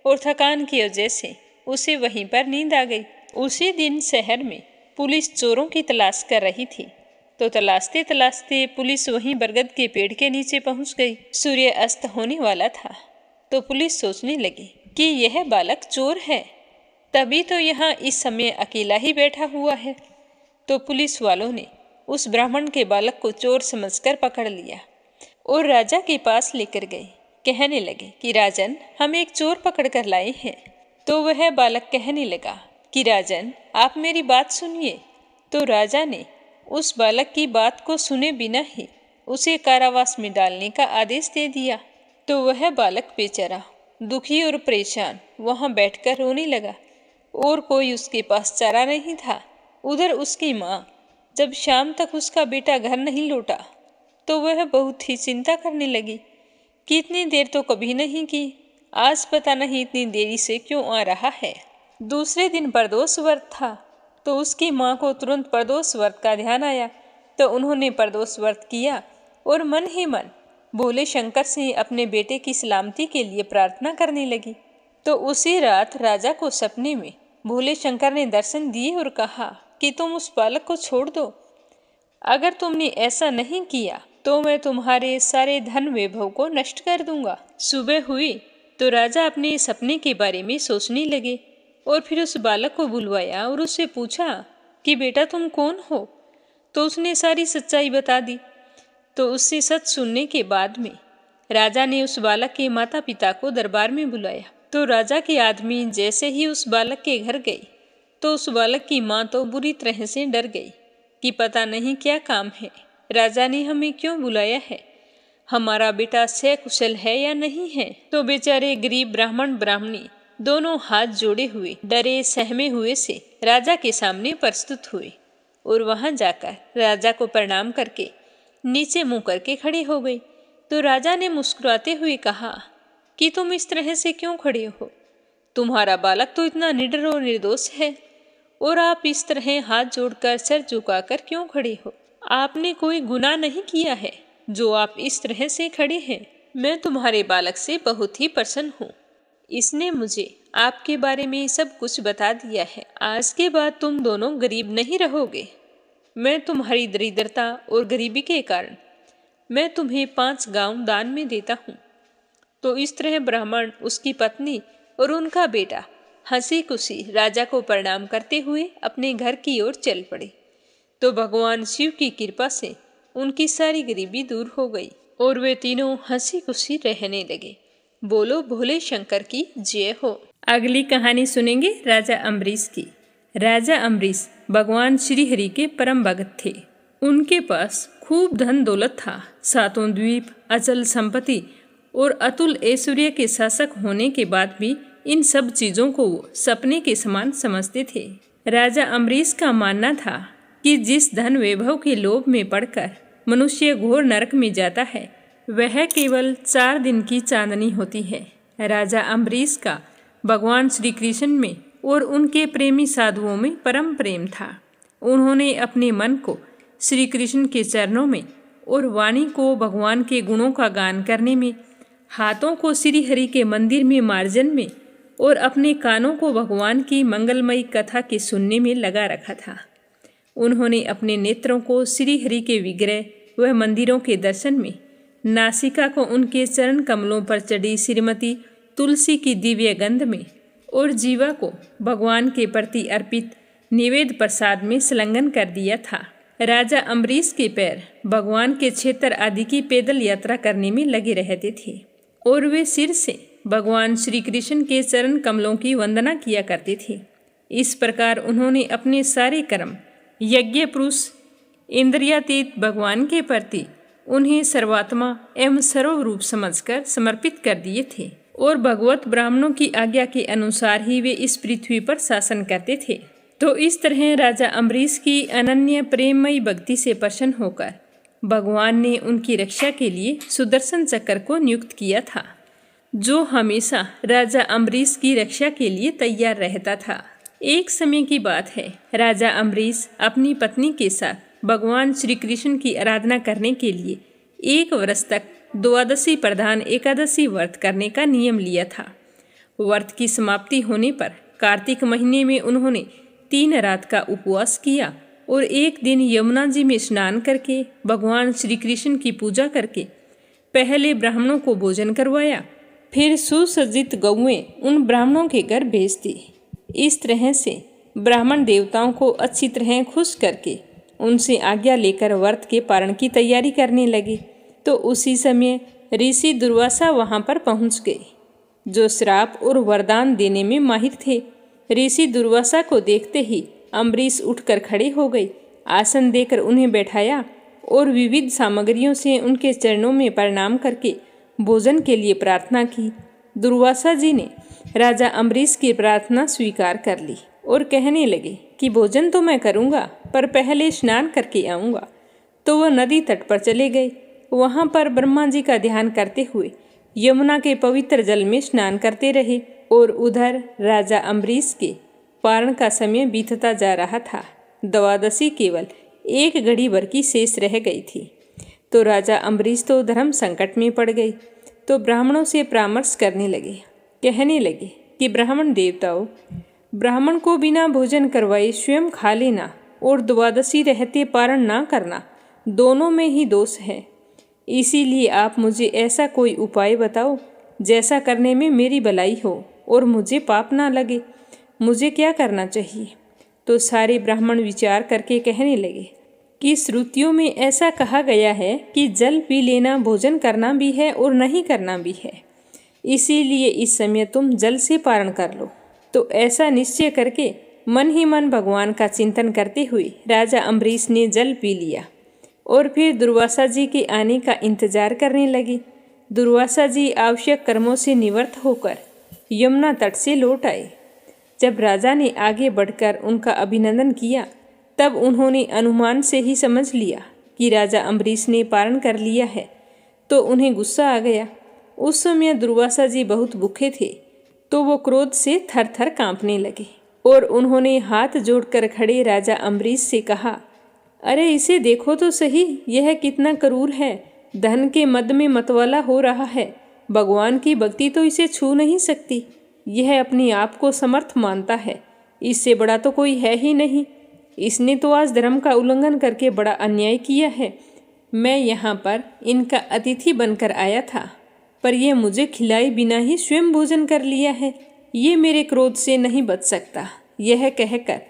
और थकान की वजह से उसे वहीं पर नींद आ गई। उसी दिन शहर में पुलिस चोरों की तलाश कर रही थी। तो तलाशते तलाशते पुलिस वहीं बरगद के पेड़ के नीचे पहुंच गई। सूर्य अस्त होने वाला था। तो पुलिस सोचने लगी कि यह बालक चोर है, तभी तो यहाँ इस समय अकेला ही बैठा हुआ है। तो पुलिस वालों ने उस ब्राह्मण के बालक को चोर समझकर पकड़ लिया और राजा के पास लेकर गए। कहने लगे कि राजन, हम एक चोर पकड़ कर लाए हैं। तो वह बालक कहने लगा कि राजन, आप मेरी बात सुनिए। तो राजा ने उस बालक की बात को सुने बिना ही उसे कारावास में डालने का आदेश दे दिया। तो वह बालक बेचारा दुखी और परेशान वहां बैठकर रोने लगा और कोई उसके पास चारा नहीं था। उधर उसकी माँ जब शाम तक उसका बेटा घर नहीं लौटा तो वह बहुत ही चिंता करने लगी कि इतनी देर तो कभी नहीं की, आज पता नहीं इतनी देरी से क्यों आ रहा है। दूसरे दिन प्रदोष व्रत था। तो उसकी माँ को तुरंत प्रदोष व्रत का ध्यान आया। तो उन्होंने प्रदोष व्रत किया और मन ही मन भोले शंकर से अपने बेटे की सलामती के लिए प्रार्थना करने लगी। तो उसी रात राजा को सपने में भोले शंकर ने दर्शन दिए और कहा कि तुम उस बालक को छोड़ दो। अगर तुमने ऐसा नहीं किया तो मैं तुम्हारे सारे धन वैभव को नष्ट कर दूंगा। सुबह हुई तो राजा अपने सपने के बारे में सोचने लगे और फिर उस बालक को बुलवाया और उससे पूछा कि बेटा तुम कौन हो। तो उसने सारी सच्चाई बता दी। तो उससे सच सुनने के बाद में राजा ने उस बालक के माता पिता को दरबार में बुलाया। तो राजा के आदमी जैसे ही उस बालक के घर गए तो उस बालक की माँ तो बुरी तरह से डर गई कि पता नहीं क्या काम है, राजा ने हमें क्यों बुलाया है, हमारा बेटा सकुशल है या नहीं है। तो बेचारे गरीब ब्राह्मण ब्राह्मणी दोनों हाथ जोड़े हुए डरे सहमे हुए से राजा के सामने प्रस्तुत हुए और वहां जाकर राजा को प्रणाम करके नीचे मुंह करके खड़े हो गई। तो राजा ने मुस्कुराते हुए कहा कि तुम इस तरह से क्यों खड़े हो, तुम्हारा बालक तो इतना निडर और निर्दोष है और आप इस तरह हाथ जोड़कर सर झुकाकर क्यों खड़े हो। आपने कोई गुनाह नहीं किया है जो आप इस तरह से खड़े हैं। मैं तुम्हारे बालक से बहुत ही प्रसन्न हूँ। इसने मुझे आपके बारे में सब कुछ बता दिया है। आज के बाद तुम दोनों गरीब नहीं रहोगे। मैं तुम्हारी दरिद्रता और गरीबी के कारण मैं तुम्हें 5 गांव दान में देता हूँ। तो इस तरह ब्राह्मण, उसकी पत्नी और उनका बेटा हंसी खुशी राजा को प्रणाम करते हुए अपने घर की ओर चल पड़े। तो भगवान शिव की कृपा से उनकी सारी गरीबी दूर हो गई और वे तीनों हंसी खुशी रहने लगे। बोलो भोले शंकर की जय हो। अगली कहानी सुनेंगे राजा अम्बरीश की। राजा अम्बरीश भगवान श्री हरि के परम भगत थे। उनके पास खूब धन दौलत था। 7 द्वीप, अचल संपत्ति और अतुल ऐश्वर्य के शासक होने के बाद भी इन सब चीजों को वो सपने के समान समझते थे। राजा अम्बरीश का मानना था कि जिस धन वैभव के लोभ में पड़कर मनुष्य घोर नरक में जाता है, वह केवल 4 दिन की चांदनी होती है। राजा अम्बरीश का भगवान श्री कृष्ण में और उनके प्रेमी साधुओं में परम प्रेम था। उन्होंने अपने मन को श्री कृष्ण के चरणों में और वाणी को भगवान के गुणों का गान करने में, हाथों को श्री हरि के मंदिर में मार्जन में और अपने कानों को भगवान की मंगलमयी कथा के सुनने में लगा रखा था। उन्होंने अपने नेत्रों को श्री हरि के विग्रह व मंदिरों के दर्शन में, नासिका को उनके चरण कमलों पर चढ़ी श्रीमती तुलसी की दिव्य गंध में और जीवा को भगवान के प्रति अर्पित निवेद प्रसाद में संलग्न कर दिया था। राजा अम्बरीश के पैर भगवान के क्षेत्र आदि की पैदल यात्रा करने में लगे रहते थे और वे सिर से भगवान श्री कृष्ण के चरण कमलों की वंदना किया करते थे। इस प्रकार उन्होंने अपने सारे कर्म यज्ञ पुरुष इंद्रियातीत भगवान के प्रति उन्हें सर्वात्मा एवं सर्वरूप समझकर समर्पित कर दिए थे और भगवत ब्राह्मणों की आज्ञा के अनुसार ही वे इस पृथ्वी पर शासन करते थे। तो इस तरह राजा अम्बरीश की अनन्य प्रेममयी भक्ति से प्रसन्न होकर भगवान ने उनकी रक्षा के लिए सुदर्शन चक्र को नियुक्त किया था, जो हमेशा राजा अम्बरीश की रक्षा के लिए तैयार रहता था। एक समय की बात है, राजा अम्बरीश अपनी पत्नी के साथ भगवान श्री कृष्ण की आराधना करने के लिए 1 वर्ष तक द्वादशी प्रधान एकादशी व्रत करने का नियम लिया था। व्रत की समाप्ति होने पर कार्तिक महीने में उन्होंने 3 रात का उपवास किया और एक दिन यमुना जी में स्नान करके भगवान श्री कृष्ण की पूजा करके पहले ब्राह्मणों को भोजन करवाया, फिर सुसज्जित गौएं उन ब्राह्मणों के घर भेज दी। इस तरह से ब्राह्मण देवताओं को अच्छी तरह खुश करके उनसे आज्ञा लेकर व्रत के पारण की तैयारी करने लगे। तो उसी समय ऋषि दुर्वासा वहां पर पहुंच गए, जो श्राप और वरदान देने में माहिर थे। ऋषि दुर्वासा को देखते ही अम्बरीश उठकर खड़े हो गए, आसन देकर उन्हें बैठाया और विविध सामग्रियों से उनके चरणों में प्रणाम करके भोजन के लिए प्रार्थना की। दुर्वासा जी ने राजा अम्बरीश की प्रार्थना स्वीकार कर ली और कहने लगे कि भोजन तो मैं करूँगा, पर पहले स्नान करके आऊँगा। तो वह नदी तट पर चले गए। वहाँ पर ब्रह्मा जी का ध्यान करते हुए यमुना के पवित्र जल में स्नान करते रहे और उधर राजा अम्बरीश के पारण का समय बीतता जा रहा था। द्वादशी केवल 1 घड़ी भर की शेष रह गई थी। तो राजा अम्बरीश तो धर्म संकट में पड़ गए। तो ब्राह्मणों से परामर्श करने लगे, कहने लगे कि ब्राह्मण देवताओं, ब्राह्मण को बिना भोजन करवाए स्वयं खा लेना और द्वादशी रहते पारण ना करना, दोनों में ही दोष है। इसीलिए आप मुझे ऐसा कोई उपाय बताओ जैसा करने में मेरी भलाई हो और मुझे पाप ना लगे। मुझे क्या करना चाहिए? तो सारे ब्राह्मण विचार करके कहने लगे कि श्रुतियों में ऐसा कहा गया है कि जल पी लेना भोजन करना भी है और नहीं करना भी है। इसीलिए इस समय तुम जल से पारण कर लो। तो ऐसा निश्चय करके मन ही मन भगवान का चिंतन करते हुए राजा अम्बरीश ने जल पी लिया और फिर दुर्वासा जी के आने का इंतजार करने लगे। दुर्वासा जी आवश्यक कर्मों से निवृत्त होकर यमुना तट से लौट आए। जब राजा ने आगे बढ़कर उनका अभिनंदन किया, तब उन्होंने अनुमान से ही समझ लिया कि राजा अम्बरीश ने पारण कर लिया है। तो उन्हें गुस्सा आ गया। उस समय दुर्वासा जी बहुत भूखे थे, तो वो क्रोध से थर थर कांपने लगे और उन्होंने हाथ जोड़कर खड़े राजा अम्बरीश से कहा, अरे इसे देखो तो सही, यह कितना क्रूर है। धन के मद में मतवाला हो रहा है। भगवान की भक्ति तो इसे छू नहीं सकती। यह अपने आप को समर्थ मानता है, इससे बड़ा तो कोई है ही नहीं। इसने तो आज धर्म का उल्लंघन करके बड़ा अन्याय किया है। मैं यहाँ पर इनका अतिथि बनकर आया था, पर यह मुझे खिलाए बिना ही स्वयं भोजन कर लिया है। ये मेरे क्रोध से नहीं बच सकता। यह कहकर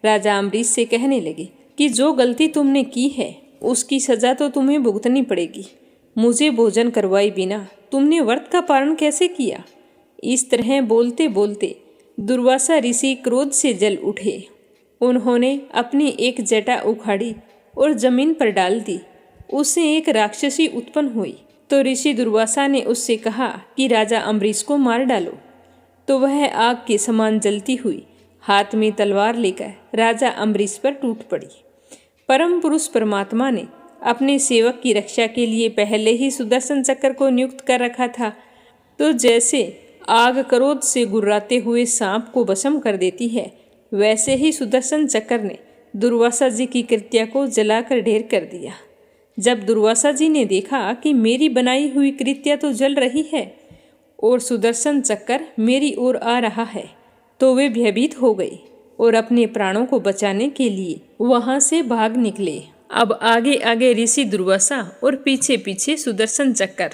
राजा अम्बरीश से कहने लगे कि जो गलती तुमने की है उसकी सजा तो तुम्हें भुगतनी पड़ेगी। मुझे भोजन करवाए बिना तुमने व्रत का पारण कैसे किया? इस तरह बोलते बोलते दुर्वासा ऋषि क्रोध से जल उठे। उन्होंने अपनी एक जटा उखाड़ी और जमीन पर डाल दी। उससे एक राक्षसी उत्पन्न हुई। तो ऋषि दुर्वासा ने उससे कहा कि राजा अम्बरीश को मार डालो। तो वह आग के समान जलती हुई हाथ में तलवार लेकर राजा अम्बरीश पर टूट पड़ी। परम पुरुष परमात्मा ने अपने सेवक की रक्षा के लिए पहले ही सुदर्शन चक्र को नियुक्त कर रखा था। तो जैसे आग क्रोध से गुर्राते हुए सांप को भस्म कर देती है, वैसे ही सुदर्शन चक्र ने दुर्वासा जी की कृत्या को जलाकर ढेर कर दिया। जब दुर्वासा जी ने देखा कि मेरी बनाई हुई कृत्या तो जल रही है और सुदर्शन चक्र मेरी ओर आ रहा है, तो वे भयभीत हो गए और अपने प्राणों को बचाने के लिए वहां से भाग निकले। अब आगे आगे ऋषि दुर्वासा और पीछे पीछे सुदर्शन चक्र।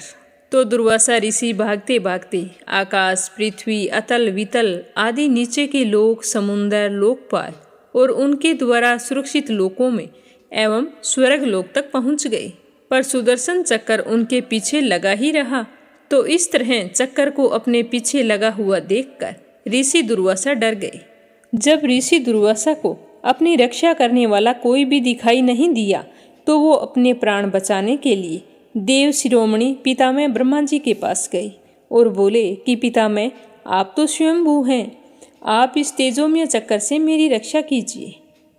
तो दुर्वासा ऋषि भागते भागते आकाश, पृथ्वी, अतल वितल आदि नीचे के लोक, समुंदर, लोकपाल और उनके द्वारा सुरक्षित लोकों में एवं स्वर्ग लोक तक पहुंच गए। पर सुदर्शन चक्र उनके पीछे लगा ही रहा। तो इस तरह चक्र को अपने पीछे लगा हुआ देखकर ऋषि दुर्वासा डर गए जब ऋषि दुर्वासा को अपनी रक्षा करने वाला कोई भी दिखाई नहीं दिया तो वो अपने प्राण बचाने के लिए देव शिरोमणि पितामह ब्रह्मा जी के पास गए और बोले कि पितामह, आप तो स्वयंभू हैं, आप इस तेजोमय चक्कर से मेरी रक्षा कीजिए।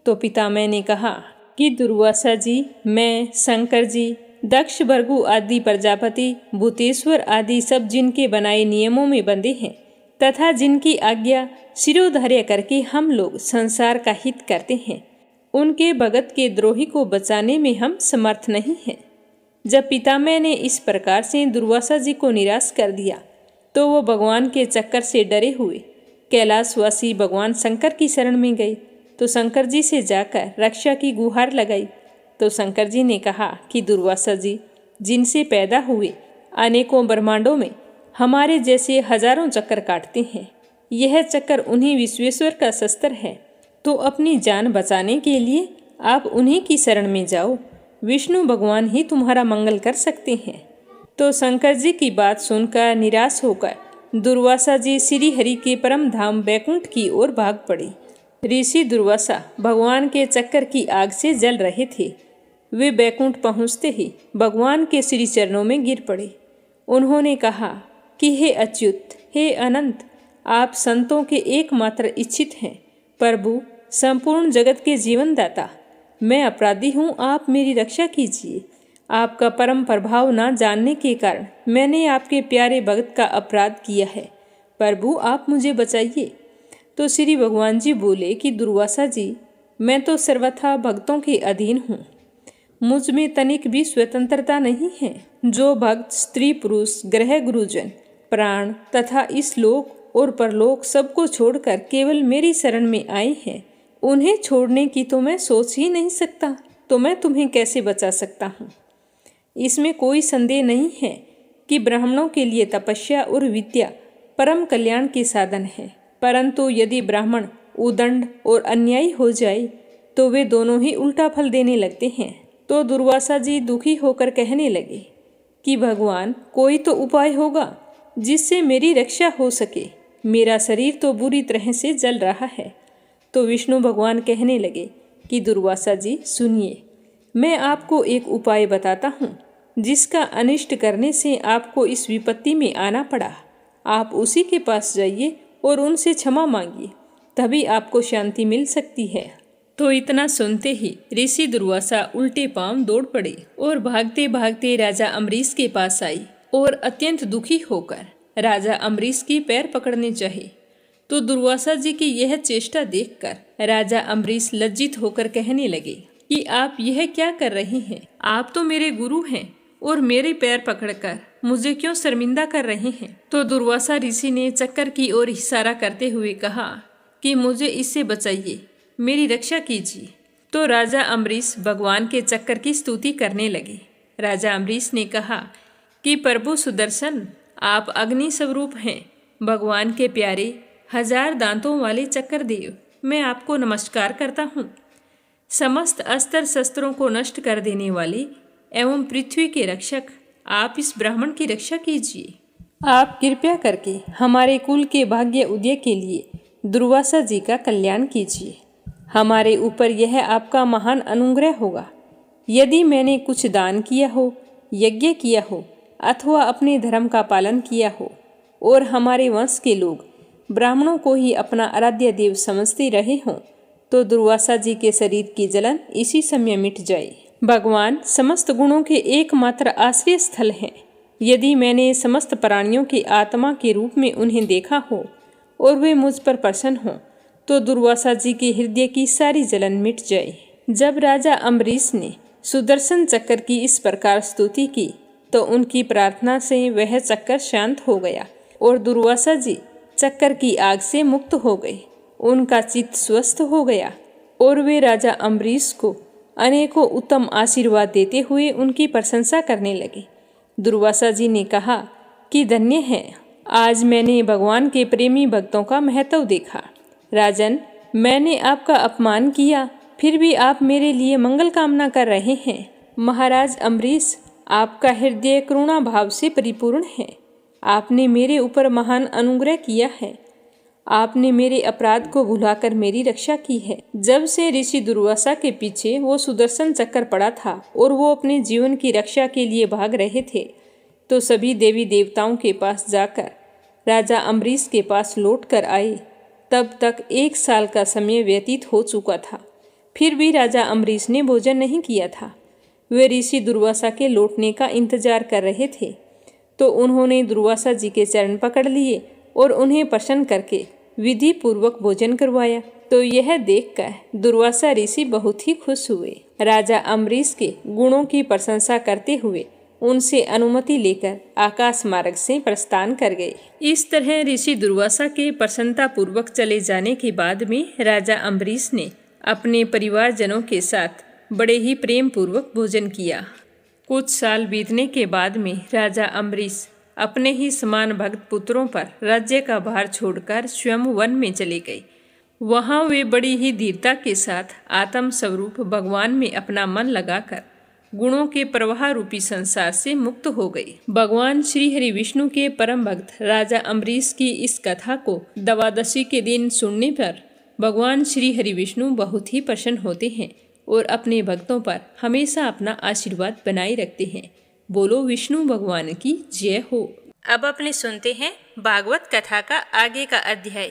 तो पितामह ने कहा कि दुर्वासा जी, मैं, शंकर जी, दक्ष, भृगु आदि प्रजापति, भूतेश्वर आदि सब जिनके बनाए नियमों में बंधे हैं तथा जिनकी आज्ञा शिरोधार्य करके हम लोग संसार का हित करते हैं, उनके भगत के द्रोही को बचाने में हम समर्थ नहीं हैं। जब पितामह ने इस प्रकार से दुर्वासा जी को निराश कर दिया तो वो भगवान के चक्कर से डरे हुए कैलाशवासी भगवान शंकर की शरण में गए। तो शंकर जी से जाकर रक्षा की गुहार लगाई। तो शंकर जी ने कहा कि दुर्वासा जी, जिनसे पैदा हुए अनेकों ब्रह्मांडों में हमारे जैसे हजारों चक्कर काटते हैं, यह चक्कर उन्हीं विश्वेश्वर का शस्त्र है, तो अपनी जान बचाने के लिए आप उन्हीं की शरण में जाओ। विष्णु भगवान ही तुम्हारा मंगल कर सकते हैं। तो शंकर जी की बात सुनकर निराश होकर दुर्वासा जी श्री हरि के परम धाम बैकुंठ की ओर भाग पड़े। ऋषि दुर्वासा भगवान के चक्कर की आग से जल रहे थे। वे बैकुंठ पहुँचते ही भगवान के श्री चरणों में गिर पड़े। उन्होंने कहा कि हे अच्युत, हे अनंत, आप संतों के एकमात्र इच्छित हैं, प्रभु, संपूर्ण जगत के जीवनदाता, मैं अपराधी हूँ, आप मेरी रक्षा कीजिए। आपका परम प्रभाव न जानने के कारण मैंने आपके प्यारे भक्त का अपराध किया है, प्रभु आप मुझे बचाइए। तो श्री भगवान जी बोले कि दुर्वासा जी, मैं तो सर्वथा भक्तों के अधीन हूँ, मुझ में तनिक भी स्वतंत्रता नहीं है। जो भक्त स्त्री पुरुष ग्रह गुरुजन प्राण तथा इस लोक और परलोक सबको छोड़कर केवल मेरी शरण में आए हैं, उन्हें छोड़ने की तो मैं सोच ही नहीं सकता, तो मैं तुम्हें कैसे बचा सकता हूँ। इसमें कोई संदेह नहीं है कि ब्राह्मणों के लिए तपस्या और विद्या परम कल्याण के साधन है, परंतु यदि ब्राह्मण उदंड और अन्यायी हो जाए तो वे दोनों ही उल्टा फल देने लगते हैं। तो दुर्वासा जी दुखी होकर कहने लगे कि भगवान, कोई तो उपाय होगा जिससे मेरी रक्षा हो सके, मेरा शरीर तो बुरी तरह से जल रहा है। तो विष्णु भगवान कहने लगे कि दुर्वासा जी सुनिए, मैं आपको एक उपाय बताता हूँ जिसका अनिष्ट करने से आपको इस विपत्ति में आना पड़ा। आप उसी के पास जाइए और उनसे क्षमा मांगिए, तभी आपको शांति मिल सकती है। तो इतना सुनते ही ऋषि दुर्वासा उल्टे पांव दौड़ पड़े और भागते भागते राजा अम्बरीश के पास आई और अत्यंत दुखी होकर राजा अम्बरीश की पैर पकड़ने चाहे। तो दुर्वासा जी की यह चेष्टा देखकर राजा अम्बरीश लज्जित होकर कहने लगे कि आप यह क्या कर रहे हैं? आप तो मेरे गुरु हैं और मेरे पैर पकड़कर मुझे क्यों शर्मिंदा कर रहे हैं? तो दुर्वासा ऋषि ने चक्कर की ओर इशारा करते हुए कहा कि मुझे इससे बचाइए, मेरी रक्षा कीजिए। तो राजा अम्बरीश भगवान के चक्कर की स्तुति करने लगे। राजा अम्बरीश ने कहा कि प्रभु सुदर्शन, आप अग्नि स्वरूप हैं, भगवान के प्यारे 1000 दांतों वाले चक्रदेव, मैं आपको नमस्कार करता हूँ। समस्त अस्त्र शस्त्रों को नष्ट कर देने वाले एवं पृथ्वी के रक्षक, आप इस ब्राह्मण की रक्षा कीजिए। आप कृपया करके हमारे कुल के भाग्य उदय के लिए दुर्वासा जी का कल्याण कीजिए। हमारे ऊपर यह आपका महान अनुग्रह होगा। यदि मैंने कुछ दान किया हो, यज्ञ किया हो अथवा अपने धर्म का पालन किया हो और हमारे वंश के लोग ब्राह्मणों को ही अपना आराध्य देव समझते रहे हों, तो दुर्वासा जी के शरीर की जलन इसी समय मिट जाए। भगवान समस्त गुणों के एकमात्र आश्रय स्थल हैं। यदि मैंने समस्त प्राणियों की आत्मा के रूप में उन्हें देखा हो और वे मुझ पर प्रसन्न हों, तो दुर्वासा जी के हृदय की सारी जलन मिट जाए। जब राजा अम्बरीश ने सुदर्शन चक्र की इस प्रकार स्तुति की तो उनकी प्रार्थना से वह चक्कर शांत हो गया और दुर्वासा जी चक्कर की आग से मुक्त हो गए। उनका चित्त स्वस्थ हो गया और वे राजा अम्बरीश को अनेकों उत्तम आशीर्वाद देते हुए उनकी प्रशंसा करने लगे। दुर्वासा जी ने कहा कि धन्य है, आज मैंने भगवान के प्रेमी भक्तों का महत्व देखा। राजन, मैंने आपका अपमान किया, फिर भी आप मेरे लिए मंगल कामना कर रहे हैं। महाराज अम्बरीश, आपका हृदय करुणा भाव से परिपूर्ण है। आपने मेरे ऊपर महान अनुग्रह किया है। आपने मेरे अपराध को भुलाकर मेरी रक्षा की है। जब से ऋषि दुर्वासा के पीछे वो सुदर्शन चक्र पड़ा था और वो अपने जीवन की रक्षा के लिए भाग रहे थे, तो सभी देवी देवताओं के पास जाकर राजा अम्बरीश के पास लौट कर आए। तब तक 1 साल का समय व्यतीत हो चुका था। फिर भी राजा अम्बरीश ने भोजन नहीं किया था। वे ऋषि दुर्वासा के लौटने का इंतजार कर रहे थे, तो उन्होंने दुर्वासा जी के चरण पकड़ लिए और उन्हें प्रसन्न करके विधि पूर्वक भोजन करवाया। तो यह देखकर दुर्वासा ऋषि बहुत ही खुश हुए। राजा अम्बरीश के गुणों की प्रशंसा करते हुए उनसे अनुमति लेकर आकाश मार्ग से प्रस्थान कर गए। इस तरह ऋषि दुर्वासा के प्रसन्नता पूर्वक चले जाने के बाद में राजा अम्बरीश ने अपने परिवारजनों के साथ बड़े ही प्रेम पूर्वक भोजन किया। कुछ साल बीतने के बाद में राजा अम्बरीश अपने ही समान भक्त पुत्रों पर राज्य का भार छोड़कर स्वयं वन में चले गए। वहाँ वे बड़ी ही धीरता के साथ आत्म स्वरूप भगवान में अपना मन लगाकर गुणों के प्रवाह रूपी संसार से मुक्त हो गए। भगवान श्री हरि विष्णु के परम भक्त राजा अम्बरीश की इस कथा को द्वादशी के दिन सुनने पर भगवान श्री हरि विष्णु बहुत ही प्रसन्न होते हैं और अपने भक्तों पर हमेशा अपना आशीर्वाद बनाए रखते हैं। बोलो विष्णु भगवान की जय हो। अब अपने सुनते हैं भागवत कथा का आगे का अध्याय।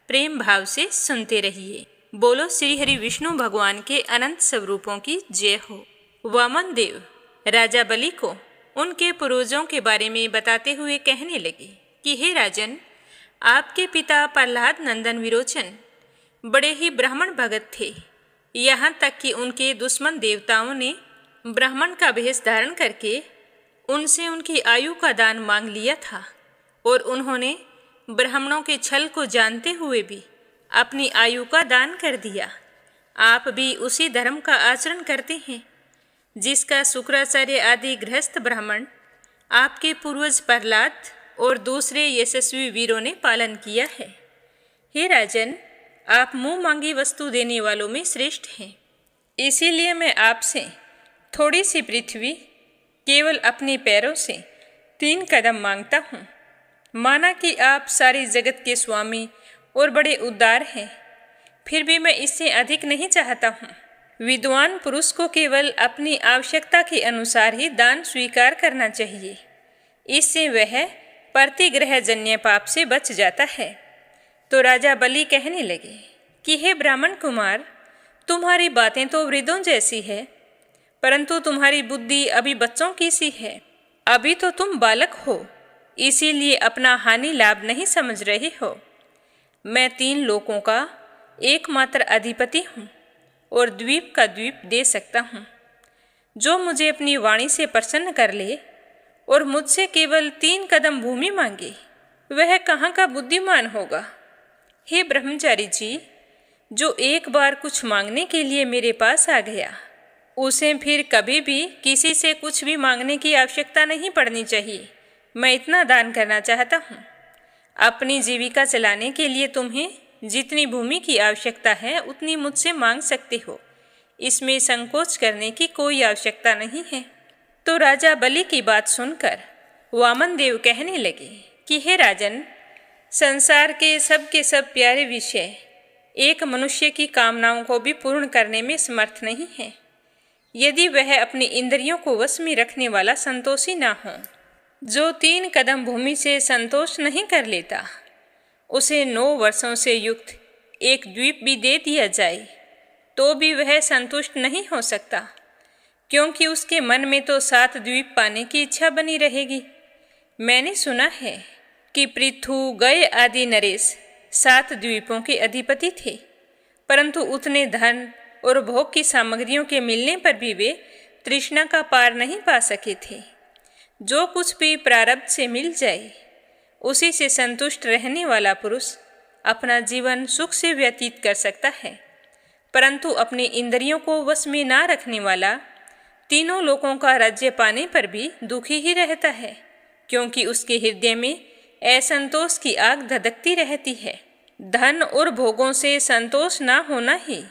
प्रेम भाव से सुनते रहिए। बोलो श्री हरि विष्णु भगवान के अनंत स्वरूपों की जय हो। वामन देव राजा बलि को उनके पूर्वजों के बारे में बताते हुए कहने लगे कि हे राजन, आपके पिता प्रहलाद नंदन विरोचन बड़े ही ब्राह्मण भगत थे। यहाँ तक कि उनके दुश्मन देवताओं ने ब्राह्मण का भेष धारण करके उनसे उनकी आयु का दान मांग लिया था और उन्होंने ब्राह्मणों के छल को जानते हुए भी अपनी आयु का दान कर दिया। आप भी उसी धर्म का आचरण करते हैं जिसका शुक्राचार्य आदि गृहस्थ ब्राह्मण, आपके पूर्वज प्रहलाद और दूसरे यशस्वी वीरों ने पालन किया है। हे राजन, आप मुंह मांगी वस्तु देने वालों में श्रेष्ठ हैं। इसीलिए मैं आपसे थोड़ी सी पृथ्वी केवल अपने पैरों से 3 कदम मांगता हूँ। माना कि आप सारी जगत के स्वामी और बड़े उदार हैं, फिर भी मैं इससे अधिक नहीं चाहता हूँ। विद्वान पुरुष को केवल अपनी आवश्यकता के अनुसार ही दान स्वीकार करना चाहिए। इससे वह प्रतिग्रह जन्य पाप से बच जाता है। तो राजा बलि कहने लगे कि हे ब्राह्मण कुमार, तुम्हारी बातें तो वृद्धों जैसी है, परंतु तुम्हारी बुद्धि अभी बच्चों की सी है। अभी तो तुम बालक हो, इसीलिए अपना हानि लाभ नहीं समझ रहे हो। मैं 3 लोकों का एकमात्र अधिपति हूँ और द्वीप का द्वीप दे सकता हूँ। जो मुझे अपनी वाणी से प्रसन्न कर ले और मुझसे केवल 3 कदम भूमि मांगे, वह कहाँ का बुद्धिमान होगा। हे ब्रह्मचारी जी, जो एक बार कुछ मांगने के लिए मेरे पास आ गया, उसे फिर कभी भी किसी से कुछ भी मांगने की आवश्यकता नहीं पड़नी चाहिए। मैं इतना दान करना चाहता हूँ। अपनी जीविका चलाने के लिए तुम्हें जितनी भूमि की आवश्यकता है उतनी मुझसे मांग सकते हो। इसमें संकोच करने की कोई आवश्यकता नहीं है। तो राजा बलि की बात सुनकर वामन देव कहने लगे कि हे राजन, संसार के सब प्यारे विषय एक मनुष्य की कामनाओं को भी पूर्ण करने में समर्थ नहीं है। यदि वह अपनी इंद्रियों को वश में रखने वाला संतोषी ना हो। जो 3 कदम भूमि से संतोष नहीं कर लेता, उसे 9 वर्षों से युक्त एक द्वीप भी दे दिया जाए तो भी वह संतुष्ट नहीं हो सकता, क्योंकि उसके मन में तो 7 द्वीप पाने की इच्छा बनी रहेगी। मैंने सुना है कि पृथु, गय आदि नरेश 7 द्वीपों के अधिपति थे, परंतु उतने धन और भोग की सामग्रियों के मिलने पर भी वे तृष्णा का पार नहीं पा सके थे। जो कुछ भी प्रारब्ध से मिल जाए उसी से संतुष्ट रहने वाला पुरुष अपना जीवन सुख से व्यतीत कर सकता है, परंतु अपनी इंद्रियों को वश में ना रखने वाला 3 लोकों का राज्य पाने पर भी दुखी ही रहता है, क्योंकि उसके हृदय में असंतोष की आग धधकती रहती है। धन और भोगों से संतोष ना होना ही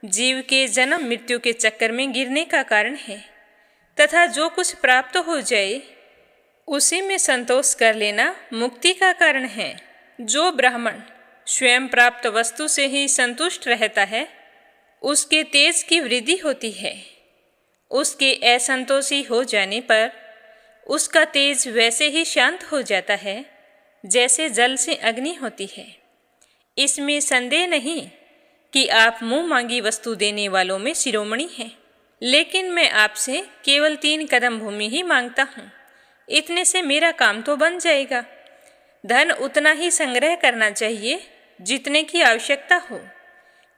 जीव के जन्म मृत्यु के चक्कर में गिरने का कारण है, तथा जो कुछ प्राप्त हो जाए उसी में संतोष कर लेना मुक्ति का कारण है। जो ब्राह्मण स्वयं प्राप्त वस्तु से ही संतुष्ट रहता है, उसके तेज की वृद्धि होती है। उसके असंतोषी हो जाने पर उसका तेज वैसे ही शांत हो जाता है जैसे जल से अग्नि होती है। इसमें संदेह नहीं कि आप मुंह मांगी वस्तु देने वालों में शिरोमणि हैं, लेकिन मैं आपसे केवल 3 कदम भूमि ही मांगता हूँ। इतने से मेरा काम तो बन जाएगा। धन उतना ही संग्रह करना चाहिए जितने की आवश्यकता हो।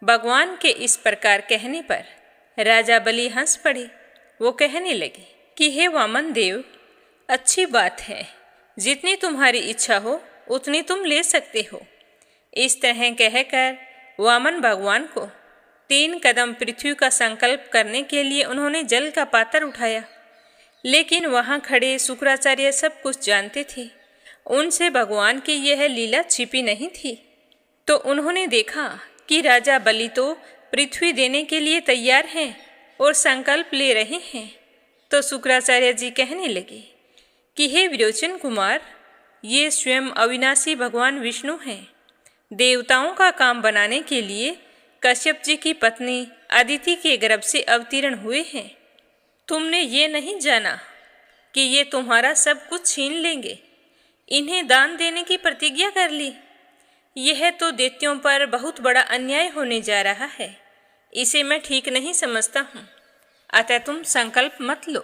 भगवान के इस प्रकार कहने पर राजा बलि हंस पड़े। वो कहने लगे कि हे वामन देव, अच्छी बात है, जितनी तुम्हारी इच्छा हो उतनी तुम ले सकते हो। इस तरह कहकर वामन भगवान को 3 कदम पृथ्वी का संकल्प करने के लिए उन्होंने जल का पात्र उठाया। लेकिन वहाँ खड़े शुक्राचार्य सब कुछ जानते थे। उनसे भगवान की यह लीला छिपी नहीं थी। तो उन्होंने देखा कि राजा बलि तो पृथ्वी देने के लिए तैयार हैं और संकल्प ले रहे हैं। तो शुक्राचार्य जी कहने लगे कि हे विरोचन कुमार, ये स्वयं अविनाशी भगवान विष्णु हैं। देवताओं का काम बनाने के लिए कश्यप जी की पत्नी अदिति के गर्भ से अवतीर्ण हुए हैं। तुमने ये नहीं जाना कि ये तुम्हारा सब कुछ छीन लेंगे। इन्हें दान देने की प्रतिज्ञा कर ली। यह तो दैत्यों पर बहुत बड़ा अन्याय होने जा रहा है। इसे मैं ठीक नहीं समझता हूँ। अतः तुम संकल्प मत लो।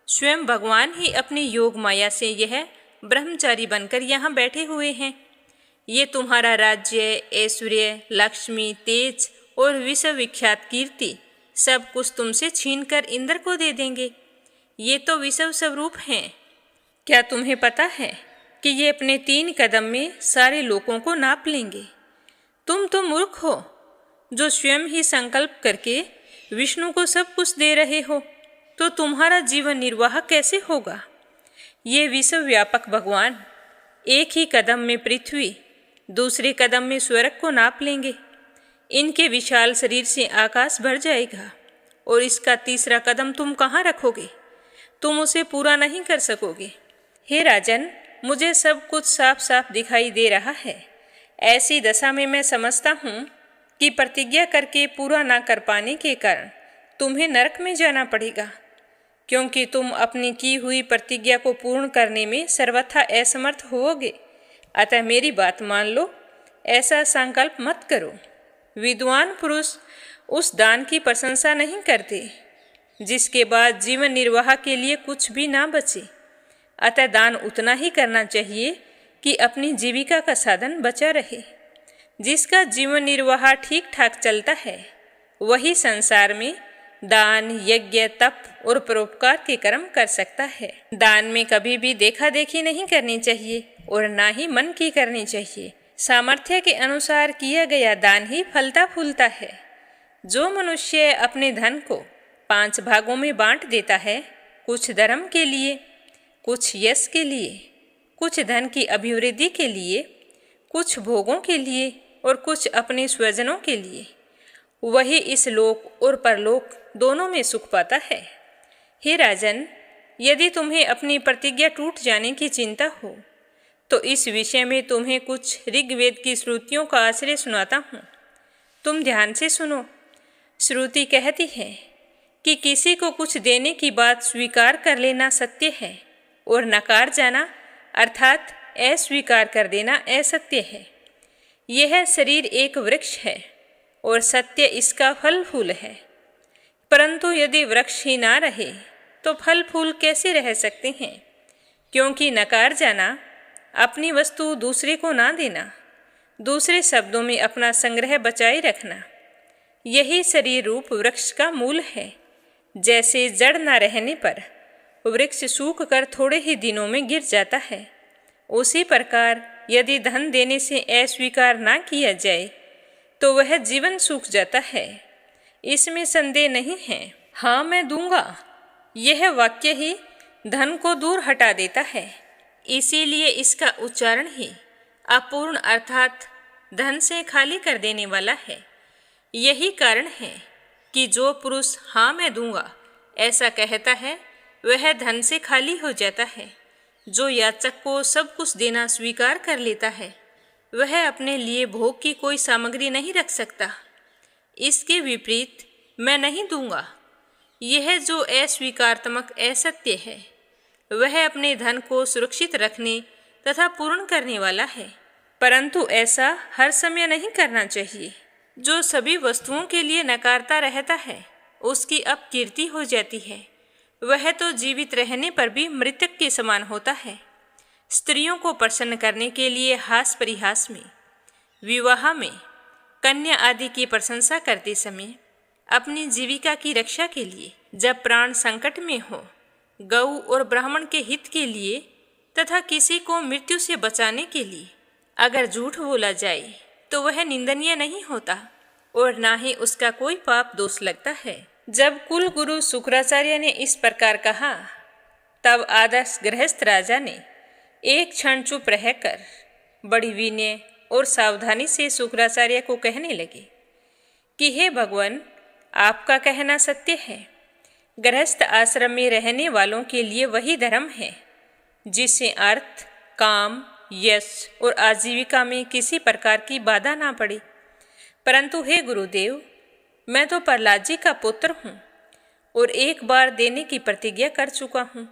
स्वयं भगवान ही अपनी योग माया से यह ब्रह्मचारी बनकर यहाँ बैठे हुए हैं। ये तुम्हारा राज्य, ऐश्वर्य, लक्ष्मी, तेज और विश्व विख्यात कीर्ति सब कुछ तुमसे छीनकर इंद्र को दे देंगे। ये तो विश्व स्वरूप हैं। क्या तुम्हें पता है कि ये अपने 3 कदम में सारे लोगों को नाप लेंगे? तुम तो मूर्ख हो जो स्वयं ही संकल्प करके विष्णु को सब कुछ दे रहे हो। तो तुम्हारा जीवन निर्वाह कैसे होगा? ये विश्वव्यापक भगवान एक ही कदम में पृथ्वी, दूसरे कदम में स्वर्ग को नाप लेंगे। इनके विशाल शरीर से आकाश भर जाएगा और इसका तीसरा कदम तुम कहाँ रखोगे? तुम उसे पूरा नहीं कर सकोगे। हे राजन, मुझे सब कुछ साफ साफ दिखाई दे रहा है। ऐसी दशा में मैं समझता हूँ कि प्रतिज्ञा करके पूरा ना कर पाने के कारण तुम्हें नरक में जाना पड़ेगा, क्योंकि तुम अपनी की हुई प्रतिज्ञा को पूर्ण करने में सर्वथा असमर्थ होोगे। अतः मेरी बात मान लो, ऐसा संकल्प मत करो। विद्वान पुरुष उस दान की प्रशंसा नहीं करते जिसके बाद जीवन निर्वाह के लिए कुछ भी ना बचे। अतः दान उतना ही करना चाहिए कि अपनी जीविका का साधन बचा रहे। जिसका जीवन निर्वाह ठीक ठाक चलता है वही संसार में दान, यज्ञ, तप और परोपकार के कर्म कर सकता है। दान में कभी भी देखा देखी नहीं करनी चाहिए और ना ही मन की करनी चाहिए। सामर्थ्य के अनुसार किया गया दान ही फलता फूलता है। जो मनुष्य अपने धन को 5 भागों में बांट देता है, कुछ धर्म के लिए, कुछ यश के लिए, कुछ धन की अभिवृद्धि के लिए, कुछ भोगों के लिए और कुछ अपने स्वजनों के लिए, वही इस लोक और परलोक दोनों में सुख पाता है। हे राजन, यदि तुम्हें अपनी प्रतिज्ञा टूट जाने की चिंता हो तो इस विषय में तुम्हें कुछ ऋग्वेद की श्रुतियों का आश्रय सुनाता हूँ। तुम ध्यान से सुनो। श्रुति कहती है कि किसी को कुछ देने की बात स्वीकार कर लेना सत्य है और नकार जाना अर्थात अस्वीकार कर देना असत्य है। यह शरीर एक वृक्ष है और सत्य इसका फल फूल है। परंतु यदि वृक्ष ही ना रहे तो फल फूल कैसे रह सकते हैं? क्योंकि नकार जाना अपनी वस्तु दूसरे को ना देना, दूसरे शब्दों में अपना संग्रह बचाए रखना, यही शरीर रूप वृक्ष का मूल है। जैसे जड़ न रहने पर वृक्ष सूख कर थोड़े ही दिनों में गिर जाता है, उसी प्रकार यदि धन देने से अस्वीकार ना किया जाए तो वह जीवन सूख जाता है। इसमें संदेह नहीं है। हाँ, मैं दूंगा, यह वाक्य ही धन को दूर हटा देता है। इसीलिए इसका उच्चारण ही अपूर्ण अर्थात धन से खाली कर देने वाला है। यही कारण है कि जो पुरुष हाँ मैं दूंगा ऐसा कहता है वह धन से खाली हो जाता है। जो याचक को सब कुछ देना स्वीकार कर लेता है वह अपने लिए भोग की कोई सामग्री नहीं रख सकता। इसके विपरीत मैं नहीं दूंगा। यह जो अस्वीकारात्मक असत्य है, वह अपने धन को सुरक्षित रखने तथा पूर्ण करने वाला है, परंतु ऐसा हर समय नहीं करना चाहिए। जो सभी वस्तुओं के लिए नकारता रहता है, उसकी अपकीर्ति हो जाती है। वह तो जीवित रहने पर भी मृतक के समान होता है। स्त्रियों को प्रसन्न करने के लिए हास परिहास में, विवाह में, कन्या आदि की प्रशंसा करते समय, अपनी जीविका की रक्षा के लिए, जब प्राण संकट में हो, गौ और ब्राह्मण के हित के लिए तथा किसी को मृत्यु से बचाने के लिए अगर झूठ बोला जाए तो वह निंदनीय नहीं होता और ना ही उसका कोई पाप दोष लगता है। जब कुल गुरु शुक्राचार्य ने इस प्रकार कहा, तब आदर्श गृहस्थ राजा ने एक क्षण चुप रहकर बड़ी विनय और सावधानी से शुक्राचार्य को कहने लगे कि हे भगवान, आपका कहना सत्य है। गृहस्थ आश्रम में रहने वालों के लिए वही धर्म है जिससे अर्थ, काम, यश और आजीविका में किसी प्रकार की बाधा ना पड़े। परंतु हे गुरुदेव, मैं तो प्रहलाद जी का पुत्र हूँ और एक बार देने की प्रतिज्ञा कर चुका हूँ।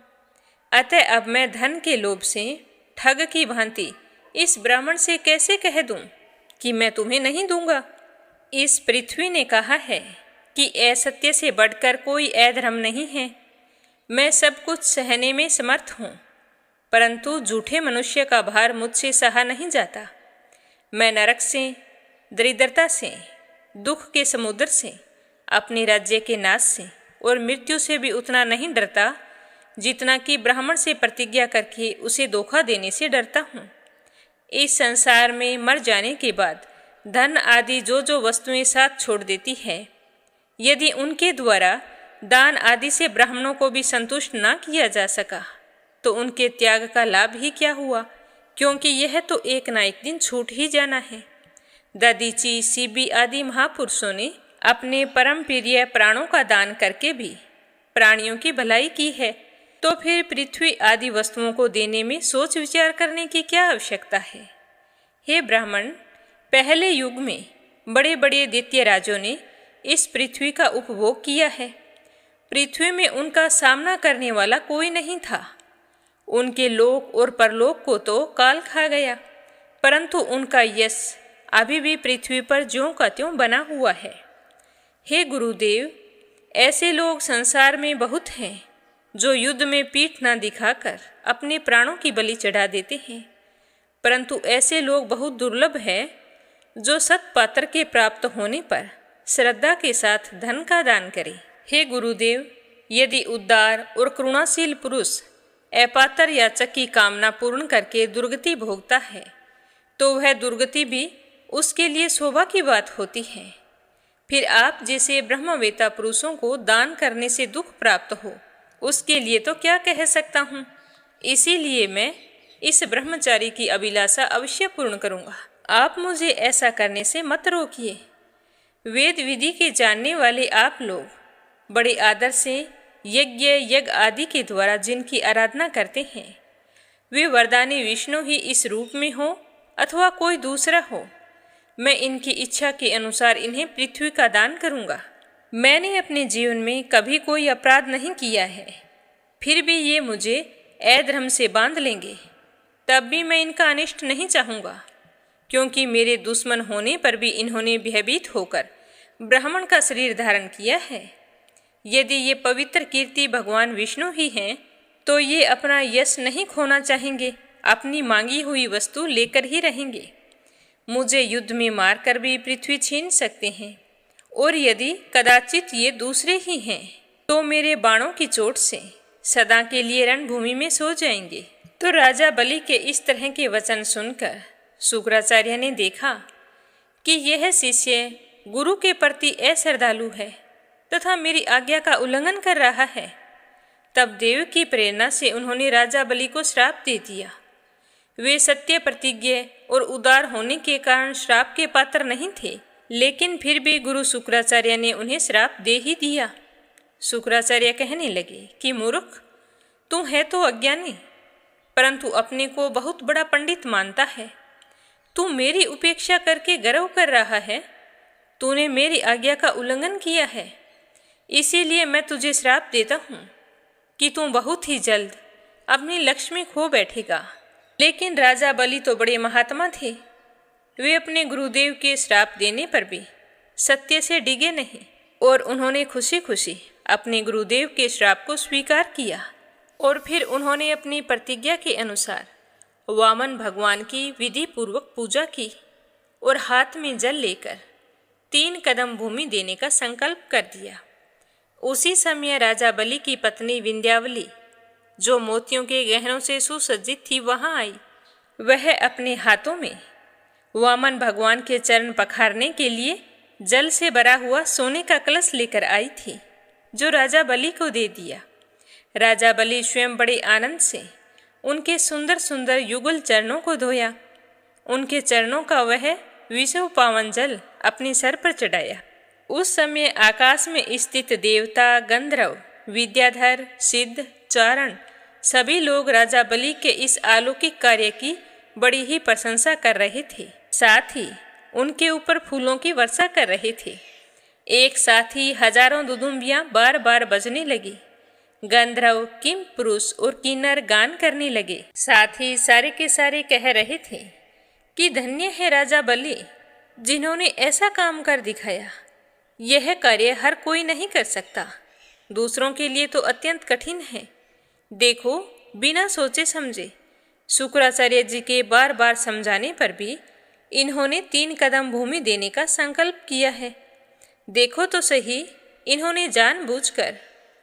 अतः अब मैं धन के लोभ से ठग की भांति इस ब्राह्मण से कैसे कह दूं कि मैं तुम्हें नहीं दूंगा। इस पृथ्वी ने कहा है कि असत्य से बढ़कर कोई अधर्म नहीं है। मैं सब कुछ सहने में समर्थ हूँ, परंतु झूठे मनुष्य का भार मुझसे सहा नहीं जाता। मैं नरक से, दरिद्रता से, दुख के समुद्र से, अपने राज्य के नाश से और मृत्यु से भी उतना नहीं डरता जितना कि ब्राह्मण से प्रतिज्ञा करके उसे धोखा देने से डरता हूँ। इस संसार में मर जाने के बाद धन आदि जो जो वस्तुएं साथ छोड़ देती है, यदि उनके द्वारा दान आदि से ब्राह्मणों को भी संतुष्ट न किया जा सका तो उनके त्याग का लाभ ही क्या हुआ, क्योंकि यह तो एक ना एक दिन छूट ही जाना है। ददीची, सीबी आदि महापुरुषों ने अपने परम प्रिय प्राणों का दान करके भी प्राणियों की भलाई की है, तो फिर पृथ्वी आदि वस्तुओं को देने में सोच विचार करने की क्या आवश्यकता है। हे ब्राह्मण, पहले युग में बड़े बड़े दैत्य राजों ने इस पृथ्वी का उपभोग किया है। पृथ्वी में उनका सामना करने वाला कोई नहीं था। उनके लोक और परलोक को तो काल खा गया, परंतु उनका यश अभी भी पृथ्वी पर ज्यों का त्यों बना हुआ है। हे गुरुदेव, ऐसे लोग संसार में बहुत हैं जो युद्ध में पीठ न दिखाकर अपने प्राणों की बलि चढ़ा देते हैं, परंतु ऐसे लोग बहुत दुर्लभ हैं जो सत्पात्र के प्राप्त होने पर श्रद्धा के साथ धन का दान करें। हे गुरुदेव, यदि उदार और करुणाशील पुरुष अपात्र याचक की कामना पूर्ण करके दुर्गति भोगता है तो वह दुर्गति भी उसके लिए शोभा की बात होती है। फिर आप जैसे ब्रह्मवेता पुरुषों को दान करने से दुख प्राप्त हो, उसके लिए तो क्या कह सकता हूँ। इसीलिए मैं इस ब्रह्मचारी की अभिलाषा अवश्य पूर्ण करूँगा। आप मुझे ऐसा करने से मत रोकिए। वेद विधि के जानने वाले आप लोग बड़े आदर से यज्ञ आदि के द्वारा जिनकी आराधना करते हैं, वे वरदानी विष्णु ही इस रूप में हो अथवा कोई दूसरा हो, मैं इनकी इच्छा के अनुसार इन्हें पृथ्वी का दान करूँगा। मैंने अपने जीवन में कभी कोई अपराध नहीं किया है, फिर भी ये मुझे अधर्म से बांध लेंगे, तब भी मैं इनका अनिष्ट नहीं चाहूँगा, क्योंकि मेरे दुश्मन होने पर भी इन्होंने भयभीत होकर ब्राह्मण का शरीर धारण किया है। यदि ये पवित्र कीर्ति भगवान विष्णु ही हैं, तो ये अपना यश नहीं खोना चाहेंगे, अपनी मांगी हुई वस्तु लेकर ही रहेंगे। मुझे युद्ध में मारकर भी पृथ्वी छीन सकते हैं, और यदि कदाचित ये दूसरे ही हैं तो मेरे बाणों की चोट से सदा के लिए रणभूमि में सो जाएंगे। तो राजा बलि के इस तरह के वचन सुनकर शुक्राचार्य ने देखा कि यह शिष्य गुरु के प्रति अश्रद्धालु है तथा मेरी आज्ञा का उल्लंघन कर रहा है। तब देव की प्रेरणा से उन्होंने राजा बलि को श्राप दे दिया। वे सत्य प्रतिज्ञ और उदार होने के कारण श्राप के पात्र नहीं थे, लेकिन फिर भी गुरु शुक्राचार्य ने उन्हें श्राप दे ही दिया। शुक्राचार्य कहने लगे कि मूर्ख, तू है तो अज्ञानी, परंतु अपने को बहुत बड़ा पंडित मानता है। तू मेरी उपेक्षा करके गर्व कर रहा है। तूने मेरी आज्ञा का उल्लंघन किया है, इसीलिए मैं तुझे श्राप देता हूँ कि तू बहुत ही जल्द अपनी लक्ष्य में खो बैठेगा। लेकिन राजा बलि तो बड़े महात्मा थे। वे अपने गुरुदेव के श्राप देने पर भी सत्य से डिगे नहीं और उन्होंने खुशी खुशी अपने गुरुदेव के श्राप को स्वीकार किया। और फिर उन्होंने अपनी प्रतिज्ञा के अनुसार वामन भगवान की विधि पूर्वक पूजा की और हाथ में जल लेकर 3 कदम भूमि देने का संकल्प कर दिया। उसी समय राजा बलि की पत्नी विंध्यावली, जो मोतियों के गहनों से सुसज्जित थी, वहां आई। वह अपने हाथों में वामन भगवान के चरण पखारने के लिए जल से भरा हुआ सोने का कलश लेकर आई थी, जो राजा बलि को दे दिया। राजा बलि स्वयं बड़े आनंद से उनके सुंदर सुंदर युगल चरणों को धोया। उनके चरणों का वह विश्व पावन जल अपने सर पर चढ़ाया। उस समय आकाश में स्थित देवता, गंधर्व, विद्याधर, सिद्ध, चारण सभी लोग राजा बलि के इस अलौकिक कार्य की बड़ी ही प्रशंसा कर रहे थे। साथ ही उनके ऊपर फूलों की वर्षा कर रहे थे। एक साथ ही हजारों दुदुम्बियां बार बार बजने लगी। गंधर्व, किम पुरुष और किन्नर गान करने लगे। साथ ही सारे के सारे कह रहे थे कि धन्य है राजा बलि, जिन्होंने ऐसा काम कर दिखाया। यह कार्य हर कोई नहीं कर सकता। दूसरों के लिए तो अत्यंत कठिन है। देखो, बिना सोचे समझे शुक्राचार्य जी के बार बार समझाने पर भी इन्होंने 3 कदम भूमि देने का संकल्प किया है। देखो तो सही, इन्होंने जानबूझकर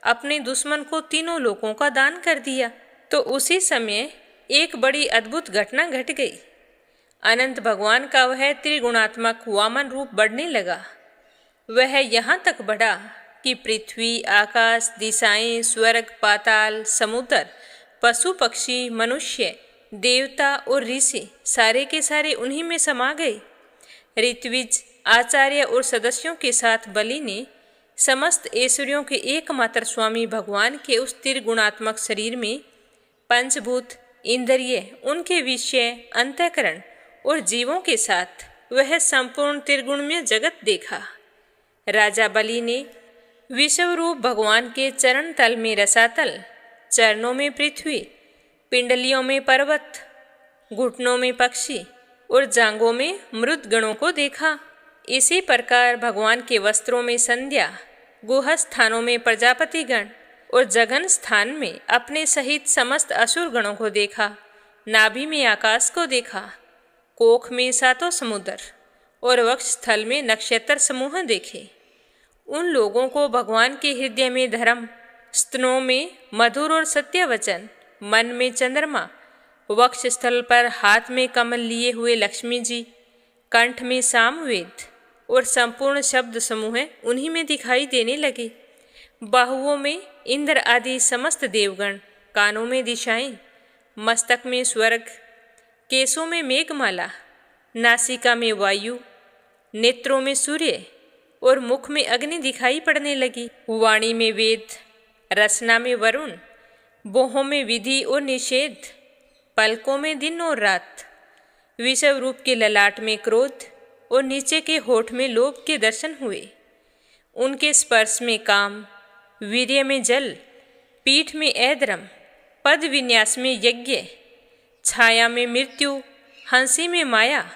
अपने दुश्मन को 3 लोकों का दान कर दिया। तो उसी समय एक बड़ी अद्भुत घटना घट गई। अनंत भगवान का वह त्रिगुणात्मक वामन रूप बढ़ने लगा। वह यहाँ तक बढ़ा कि पृथ्वी, आकाश, दिशाएं, स्वर्ग, पाताल, समुद्र, पशु पक्षी, मनुष्य, देवता और ऋषि सारे के सारे उन्हीं में समा गए। ऋत्विज, आचार्य और सदस्यों के साथ बलि ने समस्त ऐश्वर्यों के एकमात्र स्वामी भगवान के उस त्रिगुणात्मक शरीर में पंचभूत, इंद्रिय, उनके विषय, अंतःकरण और जीवों के साथ वह संपूर्ण त्रिगुणमय जगत देखा। राजा बलि ने विश्वरूप भगवान के चरण तल में रसातल, चरणों में पृथ्वी, पिंडलियों में पर्वत, घुटनों में पक्षी और जांघों में मृत गणों को देखा। इसी प्रकार भगवान के वस्त्रों में संध्या, गुह स्थानों में प्रजापति गण और जघन स्थान में अपने सहित समस्त असुर गणों को देखा। नाभि में आकाश को देखा, कोख में 7 समुद्र और वक्ष स्थल में नक्षत्र समूह देखे। उन लोगों को भगवान के हृदय में धर्म, स्तनों में मधुर और सत्य वचन, मन में चंद्रमा, वक्ष स्थल पर हाथ में कमल लिए हुए लक्ष्मी जी, कंठ में सामवेद और संपूर्ण शब्द समूह उन्हीं में दिखाई देने लगे। बाहुओं में इंद्र आदि समस्त देवगण, कानों में दिशाएं, मस्तक में स्वर्ग, केशों में मेघमाला, नासिका में वायु, नेत्रों में सूर्य और मुख में अग्नि दिखाई पड़ने लगी। वाणी में वेद, रसना में वरुण, बोहों में विधि और निषेध, पलकों में दिन और रात, विषव रूप के ललाट में क्रोध और नीचे के होठ में लोभ के दर्शन हुए। उनके स्पर्श में काम, वीर्य में जल, पीठ में ऐद्रम, पद विन्यास में यज्ञ, छाया में मृत्यु, हंसी में माया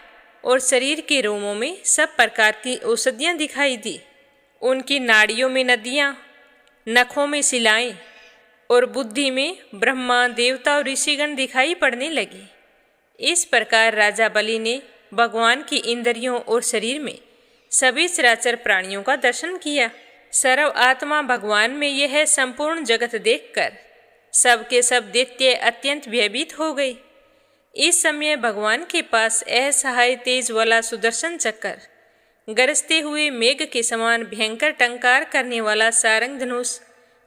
और शरीर के रोमों में सब प्रकार की औषधियाँ दिखाई दी। उनकी नाड़ियों में नदियाँ, नखों में शिलाएं और बुद्धि में ब्रह्मा, देवता और ऋषिगण दिखाई पड़ने लगे। इस प्रकार राजा बलि ने भगवान की इंद्रियों और शरीर में सभी चराचर प्राणियों का दर्शन किया। सर्व आत्मा भगवान में यह संपूर्ण जगत देखकर सबके सब दैत्य अत्यंत भयभीत हो गए। इस समय भगवान के पास असहाय तेज वाला सुदर्शन चक्र, गरजते हुए मेघ के समान भयंकर टंकार करने वाला सारंग धनुष,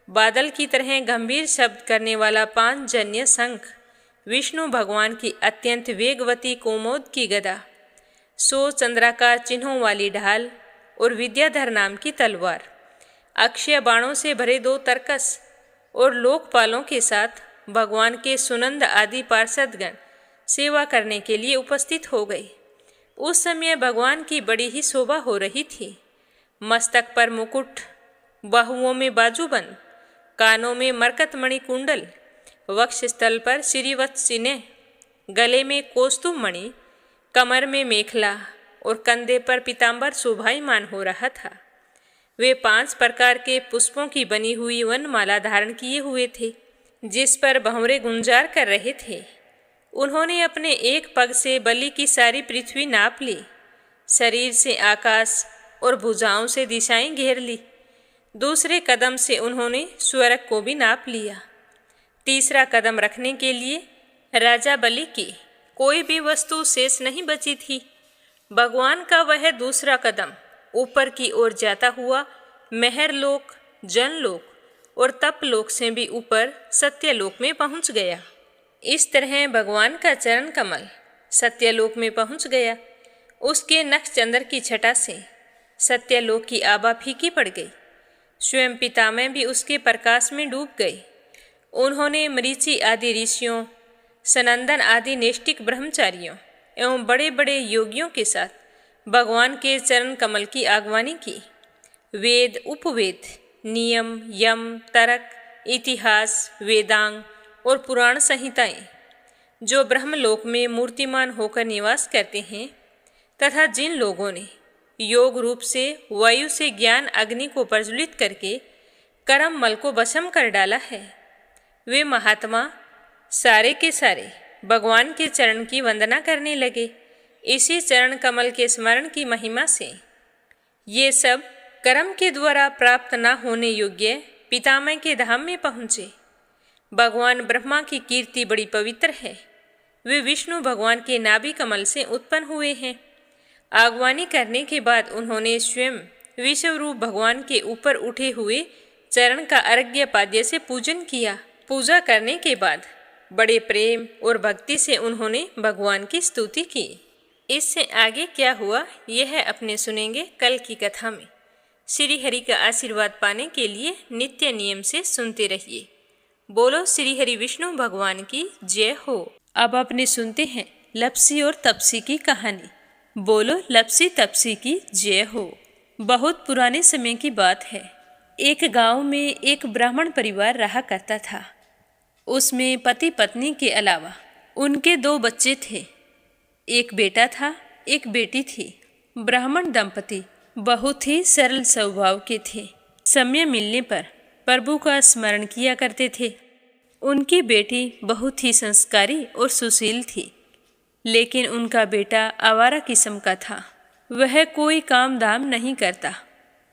बादल की तरह गंभीर शब्द करने वाला पांचजन्य शंख, विष्णु भगवान की अत्यंत वेगवती कोमोद की गदा, 100 चंद्राकार चिन्हों वाली ढाल और विद्याधर नाम की तलवार, अक्षय बाणों से भरे 2 तरकस और लोकपालों के साथ भगवान के सुनंद आदि पार्षदगण सेवा करने के लिए उपस्थित हो गए। उस समय भगवान की बड़ी ही शोभा हो रही थी। मस्तक पर मुकुट, बाहुओं में बाजूबंद, कानों में मरकतमणि कुंडल, वक्षस्थल पर श्रीवत्स चिन्ह, गले में कौस्तुभ मणि, कमर में मेखला और कंधे पर पीताम्बर शोभायमान हो रहा था। वे 5 प्रकार के पुष्पों की बनी हुई वनमाला धारण किए हुए थे, जिस पर भंवरे गुंजार कर रहे थे। उन्होंने अपने एक पग से बलि की सारी पृथ्वी नाप ली, शरीर से आकाश और भुजाओं से दिशाएं घेर ली। दूसरे कदम से उन्होंने स्वर्ग को भी नाप लिया। तीसरा कदम रखने के लिए राजा बलि की कोई भी वस्तु शेष नहीं बची थी। भगवान का वह दूसरा कदम ऊपर की ओर जाता हुआ महरलोक, जनलोक और तपलोक से भी ऊपर सत्यलोक में पहुंच गया। इस तरह भगवान का चरण कमल सत्यलोक में पहुंच गया। उसके नख चंद्र की छटा से सत्यलोक की आभा फीकी पड़ गई। स्वयं पितामह भी उसके प्रकाश में डूब गए। उन्होंने मरीचि आदि ऋषियों, सनंदन आदि नैष्ठिक ब्रह्मचारियों एवं बड़े बड़े योगियों के साथ भगवान के चरण कमल की आगवानी की। वेद, उपवेद, नियम, यम, तर्क, इतिहास, वेदांग और पुराण संहिताएं, जो ब्रह्मलोक में मूर्तिमान होकर निवास करते हैं, तथा जिन लोगों ने योग रूप से वायु से ज्ञान अग्नि को प्रज्वलित करके कर्म मल को भस्म कर डाला है, वे महात्मा सारे के सारे भगवान के चरण की वंदना करने लगे। इसी चरण कमल के स्मरण की महिमा से ये सब कर्म के द्वारा प्राप्त न होने योग्य पितामह के धाम में पहुँचे। भगवान ब्रह्मा की कीर्ति बड़ी पवित्र है। वे विष्णु भगवान के नाभि कमल से उत्पन्न हुए हैं। आगवानी करने के बाद उन्होंने स्वयं विश्वरूप भगवान के ऊपर उठे हुए चरण का अर्घ्य पाद्य से पूजन किया। पूजा करने के बाद बड़े प्रेम और भक्ति से उन्होंने भगवान की स्तुति की। इससे आगे क्या हुआ यह अपने सुनेंगे कल की कथा में। श्री हरि का आशीर्वाद पाने के लिए नित्य नियम से सुनते रहिए। बोलो श्री हरि विष्णु भगवान की जय हो। अब अपने सुनते हैं लपसी और तपसी की कहानी। बोलो लपसी तपसी की जय हो। बहुत पुराने समय की बात है। एक गांव में एक ब्राह्मण परिवार रहा करता था। उसमें पति पत्नी के अलावा उनके 2 बच्चे थे। एक बेटा था, एक बेटी थी। ब्राह्मण दंपति बहुत ही सरल स्वभाव के थे। समय मिलने पर प्रभु का स्मरण किया करते थे। उनकी बेटी बहुत ही संस्कारी और सुशील थी, लेकिन उनका बेटा आवारा किस्म का था। वह कोई काम धाम नहीं करता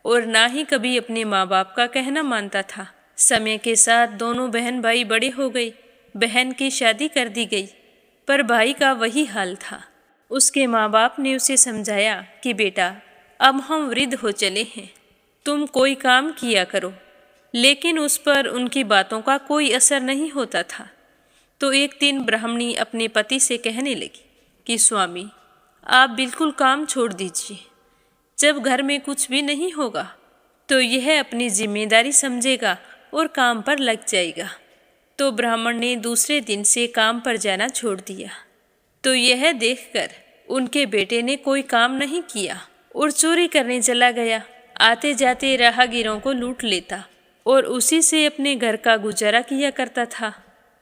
और ना ही कभी अपने माँ बाप का कहना मानता था। समय के साथ दोनों बहन भाई बड़े हो गए। बहन की शादी कर दी गई, पर भाई का वही हाल था। उसके माँ बाप ने उसे समझाया कि बेटा, अब हम वृद्ध हो चले हैं, तुम कोई काम किया करो। लेकिन उस पर उनकी बातों का कोई असर नहीं होता था। तो एक दिन ब्राह्मणी अपने पति से कहने लगी कि स्वामी, आप बिल्कुल काम छोड़ दीजिए। जब घर में कुछ भी नहीं होगा तो यह अपनी जिम्मेदारी समझेगा और काम पर लग जाएगा। तो ब्राह्मण ने दूसरे दिन से काम पर जाना छोड़ दिया। तो यह देखकर उनके बेटे ने कोई काम नहीं किया और चोरी करने चला गया। आते जाते राहगीरों को लूट लेता और उसी से अपने घर का गुजारा किया करता था।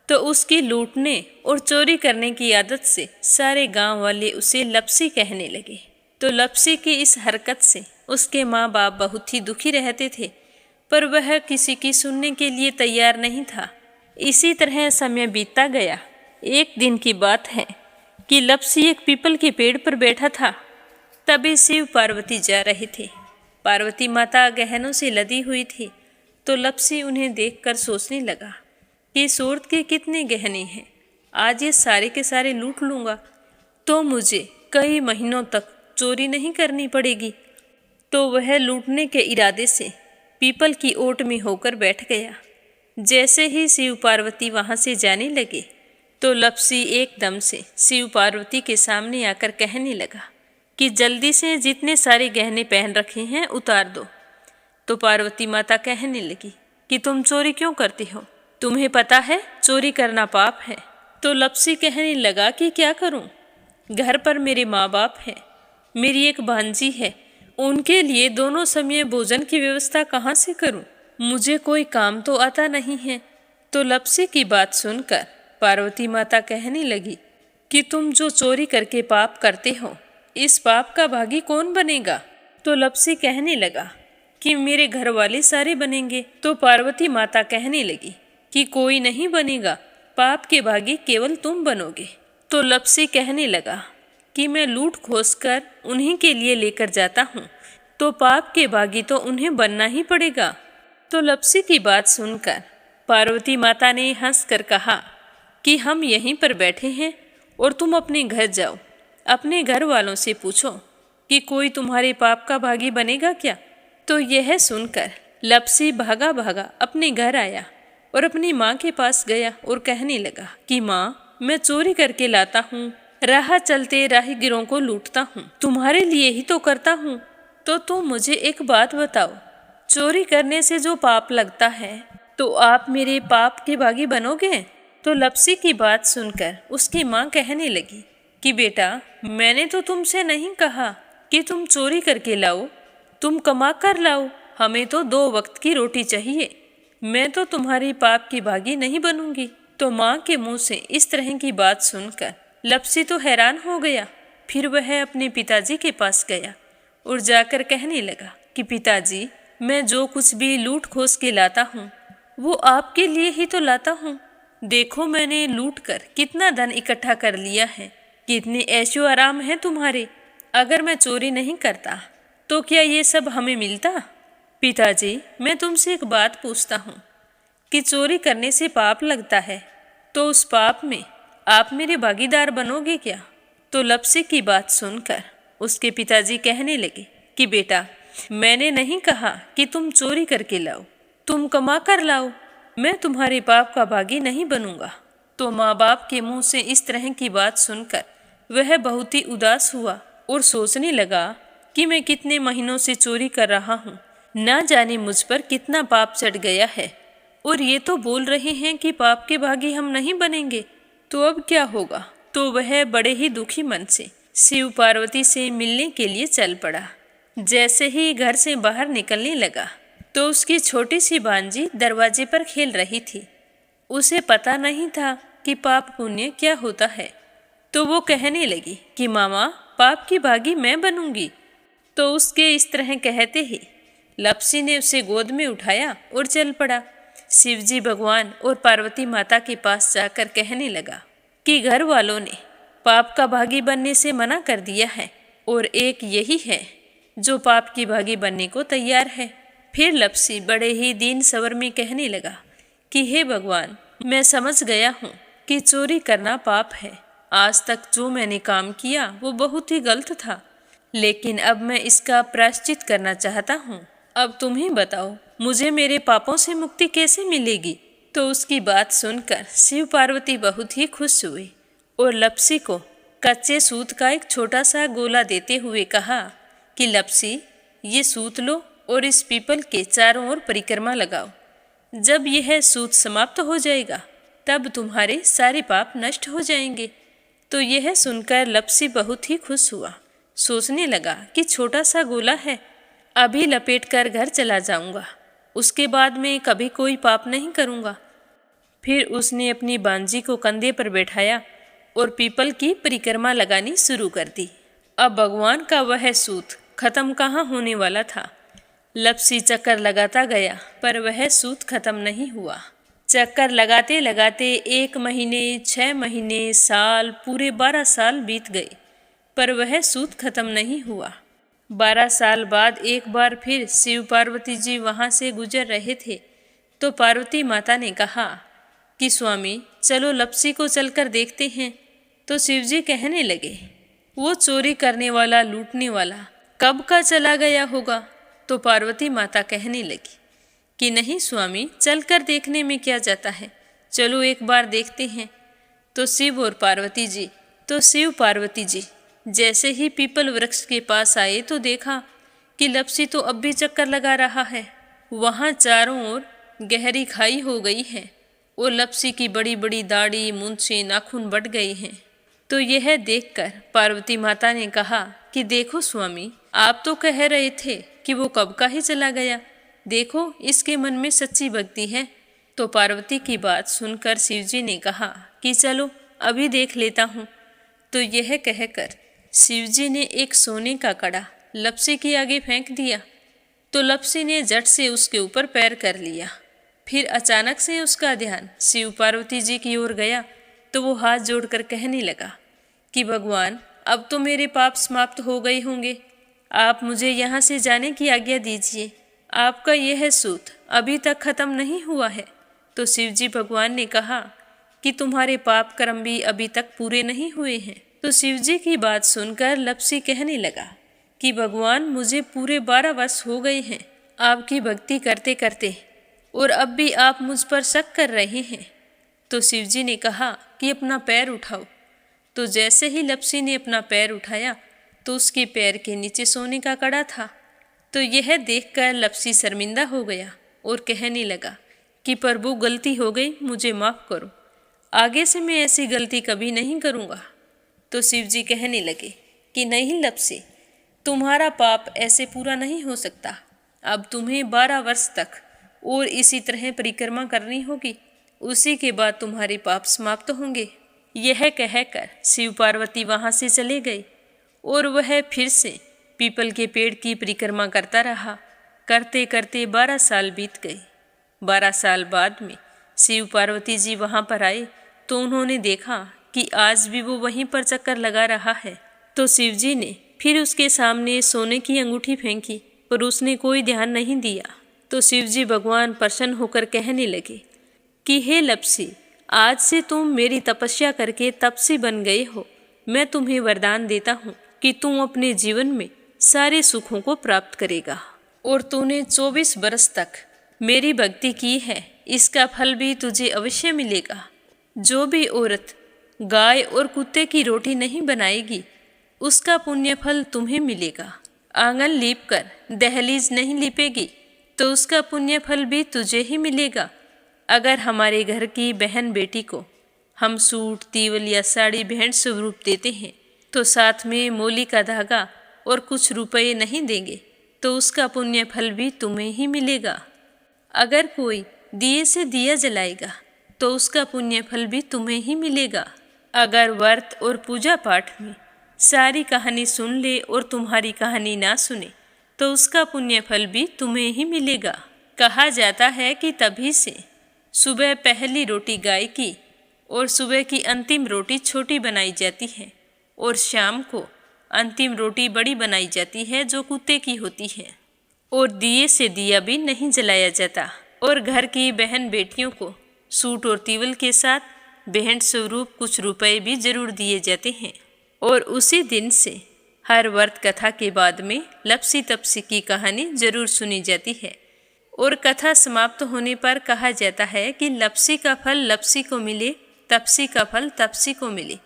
तो उसकी लूटने और चोरी करने की आदत से सारे गांव वाले उसे लपसी कहने लगे। तो लपसी की इस हरकत से उसके माँ बाप बहुत ही दुखी रहते थे, पर वह किसी की सुनने के लिए तैयार नहीं था। इसी तरह समय बीतता गया। एक दिन की बात है कि लपसी एक पीपल के पेड़ पर बैठा था। तभी शिव पार्वती जा रहे थे। पार्वती माता गहनों से लदी हुई थी। तो लपसी उन्हें देखकर सोचने लगा कि सूरत के कितने गहने हैं, आज ये सारे के सारे लूट लूँगा तो मुझे कई महीनों तक चोरी नहीं करनी पड़ेगी। तो वह लूटने के इरादे से पीपल की ओट में होकर बैठ गया। जैसे ही शिव पार्वती वहाँ से जाने लगे तो लपसी एकदम से शिव पार्वती के सामने आकर कहने लगा कि जल्दी से जितने सारे गहने पहन रखे हैं उतार दो। तो पार्वती माता कहने लगी कि तुम चोरी क्यों करती हो, तुम्हें पता है चोरी करना पाप है। तो लपसी कहने लगा कि क्या करूं, घर पर मेरे माँ बाप हैं मेरी एक भांजी है, उनके लिए दोनों समय भोजन की व्यवस्था कहाँ से करूं? मुझे कोई काम तो आता नहीं है। तो लप्सी की बात सुनकर पार्वती माता कहने लगी कि तुम जो चोरी करके पाप करते हो, इस पाप का भागी कौन बनेगा? तो लप्सी कहने लगा कि मेरे घर वाले सारे बनेंगे। तो पार्वती माता कहने लगी कि कोई नहीं बनेगा, पाप के भागी केवल तुम बनोगे। तो लप्सी कहने लगा कि मैं लूट खोस कर उन्हीं के लिए लेकर जाता हूँ, तो पाप के भागी तो उन्हें बनना ही पड़ेगा। तो लप्सी की बात सुनकर पार्वती माता ने हंसकर कहा कि हम यहीं पर बैठे हैं और तुम अपने घर जाओ, अपने घर वालों से पूछो कि कोई तुम्हारे पाप का भागी बनेगा क्या। तो यह सुनकर लप्सी भागा भागा अपने घर आया और अपनी माँ के पास गया और कहने लगा कि माँ, मैं चोरी करके लाता हूँ, राह चलते राहगीरों को लूटता हूँ, तुम्हारे लिए ही तो करता हूँ। तो तुम मुझे एक बात बताओ, चोरी करने से जो पाप लगता है, तो आप मेरे पाप के भागी बनोगे? तो लप्सी की बात सुनकर उसकी माँ कहने लगी कि बेटा, मैंने तो तुमसे नहीं कहा कि तुम चोरी करके लाओ, तुम कमा कर लाओ, हमें तो 2 वक्त की रोटी चाहिए, मैं तो तुम्हारी पाप की भागी नहीं बनूंगी। तो माँ के मुंह से इस तरह की बात सुनकर लप्सी तो हैरान हो गया। फिर वह अपने पिताजी के पास गया और जाकर कहने लगा कि पिताजी, मैं जो कुछ भी लूट खोस के लाता हूँ वो आपके लिए ही तो लाता हूँ। देखो मैंने लूट कर कितना धन इकट्ठा कर लिया है, कितने ऐशो आराम है तुम्हारे। अगर मैं चोरी नहीं करता तो क्या ये सब हमें मिलता? पिताजी, मैं तुमसे एक बात पूछता हूँ कि चोरी करने से पाप लगता है, तो उस पाप में आप मेरे भागीदार बनोगे क्या? तो लप्सी की बात सुनकर उसके पिताजी कहने लगे कि बेटा, मैंने नहीं कहा कि तुम चोरी करके लाओ, तुम कमा कर लाओ, मैं तुम्हारे पाप का भागी नहीं बनूंगा। तो माँ बाप के मुंह से इस तरह की बात सुनकर वह बहुत ही उदास हुआ और सोचने लगा कि मैं कितने महीनों से चोरी कर रहा हूँ, ना जाने मुझ पर कितना पाप चढ़ गया है, और ये तो बोल रहे हैं कि पाप के भागी हम नहीं बनेंगे, तो अब क्या होगा? तो वह बड़े ही दुखी मन से शिव पार्वती से मिलने के लिए चल पड़ा। जैसे ही घर से बाहर निकलने लगा तो उसकी छोटी सी भांजी दरवाजे पर खेल रही थी। उसे पता नहीं था कि पाप पुण्य क्या होता है, तो वो कहने लगी कि मामा, पाप की भागी मैं बनूंगी। तो उसके इस तरह कहते ही लप्सी ने उसे गोद में उठाया और चल पड़ा। शिवजी भगवान और पार्वती माता के पास जाकर कहने लगा कि घर वालों ने पाप का भागी बनने से मना कर दिया है और एक यही है जो पाप की भागी बनने को तैयार है। फिर लप्सी बड़े ही दीन स्वर में कहने लगा कि हे भगवान, मैं समझ गया हूँ कि चोरी करना पाप है। आज तक जो मैंने काम किया वो बहुत ही गलत था, लेकिन अब मैं इसका प्रायश्चित करना चाहता हूँ। अब तुम ही बताओ, मुझे मेरे पापों से मुक्ति कैसे मिलेगी? तो उसकी बात सुनकर शिव पार्वती बहुत ही खुश हुए और लप्सी को कच्चे सूत का एक छोटा सा गोला देते हुए कहा कि लप्सी, ये सूत लो और इस पीपल के चारों ओर परिक्रमा लगाओ। जब यह सूत समाप्त हो जाएगा तब तुम्हारे सारे पाप नष्ट हो जाएंगे। तो यह सुनकर लप्सी बहुत ही खुश हुआ। सोचने लगा कि छोटा सा गोला है, अभी लपेट कर घर चला जाऊंगा, उसके बाद में कभी कोई पाप नहीं करूंगा। फिर उसने अपनी बांजी को कंधे पर बैठाया और पीपल की परिक्रमा लगानी शुरू कर दी। अब भगवान का वह सूत खत्म कहाँ होने वाला था। लप्सी चक्कर लगाता गया पर वह सूत खत्म नहीं हुआ। चक्कर लगाते लगाते 1 महीने, 6 महीने, साल, पूरे 12 साल बीत गए पर वह सूत खत्म नहीं हुआ। 12 साल बाद एक बार फिर शिव पार्वती जी वहाँ से गुजर रहे थे तो पार्वती माता ने कहा कि स्वामी, चलो लप्सी को चलकर देखते हैं। तो शिवजी कहने लगे, वो चोरी करने वाला, लूटने वाला कब का चला गया होगा? तो पार्वती माता कहने लगी कि नहीं स्वामी, चलकर देखने में क्या जाता है, चलो एक बार देखते हैं। तो शिव पार्वती जी जैसे ही पीपल वृक्ष के पास आए तो देखा कि लप्सी तो अब भी चक्कर लगा रहा है। वहाँ चारों ओर गहरी खाई हो गई है और लप्सी की बड़ी बड़ी दाढ़ी, मूंछें, नाखून बढ़ गए हैं तो यह देखकर पार्वती माता ने कहा कि देखो स्वामी, आप तो कह रहे थे कि वो कब का ही चला गया, देखो इसके मन में सच्ची भक्ति है। तो पार्वती की बात सुनकर शिवजी ने कहा कि चलो अभी देख लेता हूँ। तो यह कहकर शिवजी ने एक सोने का कड़ा लपसी के आगे फेंक दिया। तो लपसी ने झट से उसके ऊपर पैर कर लिया। फिर अचानक से उसका ध्यान शिव पार्वती जी की ओर गया। तो वो हाथ जोड़कर कहने लगा कि भगवान, अब तो मेरे पाप समाप्त हो गए होंगे, आप मुझे यहाँ से जाने की आज्ञा दीजिए। आपका यह सूत अभी तक खत्म नहीं हुआ है। तो शिवजी भगवान ने कहा कि तुम्हारे पाप कर्म भी अभी तक पूरे नहीं हुए हैं। तो शिवजी की बात सुनकर लपसी कहने लगा कि भगवान, मुझे पूरे 12 वर्ष हो गए हैं आपकी भक्ति करते करते, और अब भी आप मुझ पर शक कर रहे हैं। तो शिवजी ने कहा कि अपना पैर उठाओ। तो जैसे ही लपसी ने अपना पैर उठाया तो उसके पैर के नीचे सोने का कड़ा था। तो यह देखकर लपसी शर्मिंदा हो गया और कहने लगा कि प्रभु, गलती हो गई, मुझे माफ़ करो, आगे से मैं ऐसी गलती कभी नहीं करूँगा। तो शिवजी कहने लगे कि नहीं लपसी, तुम्हारा पाप ऐसे पूरा नहीं हो सकता। अब तुम्हें 12 वर्ष तक और इसी तरह परिक्रमा करनी होगी, उसी के बाद तुम्हारे पाप समाप्त होंगे। यह कहकर शिव पार्वती वहाँ से चले गए और वह फिर से पीपल के पेड़ की परिक्रमा करता रहा। करते करते 12 साल बीत गए। 12 साल बाद में शिव पार्वती जी वहाँ पर आए तो उन्होंने देखा कि आज भी वो वहीं पर चक्कर लगा रहा है। तो शिवजी ने फिर उसके सामने सोने की अंगूठी फेंकी, पर उसने कोई ध्यान नहीं दिया। तो शिवजी भगवान प्रसन्न होकर कहने लगे कि हे लपसी, आज से तुम मेरी तपस्या करके तपसी बन गए हो। मैं तुम्हें वरदान देता हूँ कि तुम अपने जीवन में सारे सुखों को प्राप्त करेगा। और तूने 24 बरस तक मेरी भक्ति की है, इसका फल भी तुझे अवश्य मिलेगा। जो भी औरत गाय और कुत्ते की रोटी नहीं बनाएगी, उसका पुण्य फल तुम्हें मिलेगा। आंगन लीप कर दहलीज नहीं लीपेगी, तो उसका पुण्य फल भी तुझे ही मिलेगा। अगर हमारे घर की बहन बेटी को हम सूट, तीवल या साड़ी भेंट स्वरूप देते हैं, तो साथ में मोली का धागा और कुछ रुपये नहीं देंगे, तो उसका पुण्य फल भी तुम्हें ही मिलेगा। अगर कोई दिए से दिया जलाएगा, तो उसका पुण्य फल भी तुम्हें ही मिलेगा। अगर व्रत और पूजा पाठ में सारी कहानी सुन ले और तुम्हारी कहानी ना सुने, तो उसका पुण्य फल भी तुम्हें ही मिलेगा। कहा जाता है कि तभी से सुबह पहली रोटी गाय की और सुबह की अंतिम रोटी छोटी बनाई जाती है, और शाम को अंतिम रोटी बड़ी बनाई जाती है जो कुत्ते की होती है। और दिए से दिया भी नहीं जलाया जाता। और घर की बहन बेटियों को सूट और तीवल के साथ भेंट स्वरूप कुछ रुपए भी जरूर दिए जाते हैं। और उसी दिन से हर व्रत कथा के बाद में लपसी तपसी की कहानी जरूर सुनी जाती है। और कथा समाप्त होने पर कहा जाता है कि लपसी का फल लपसी को मिले, तपसी का फल तपसी को मिले।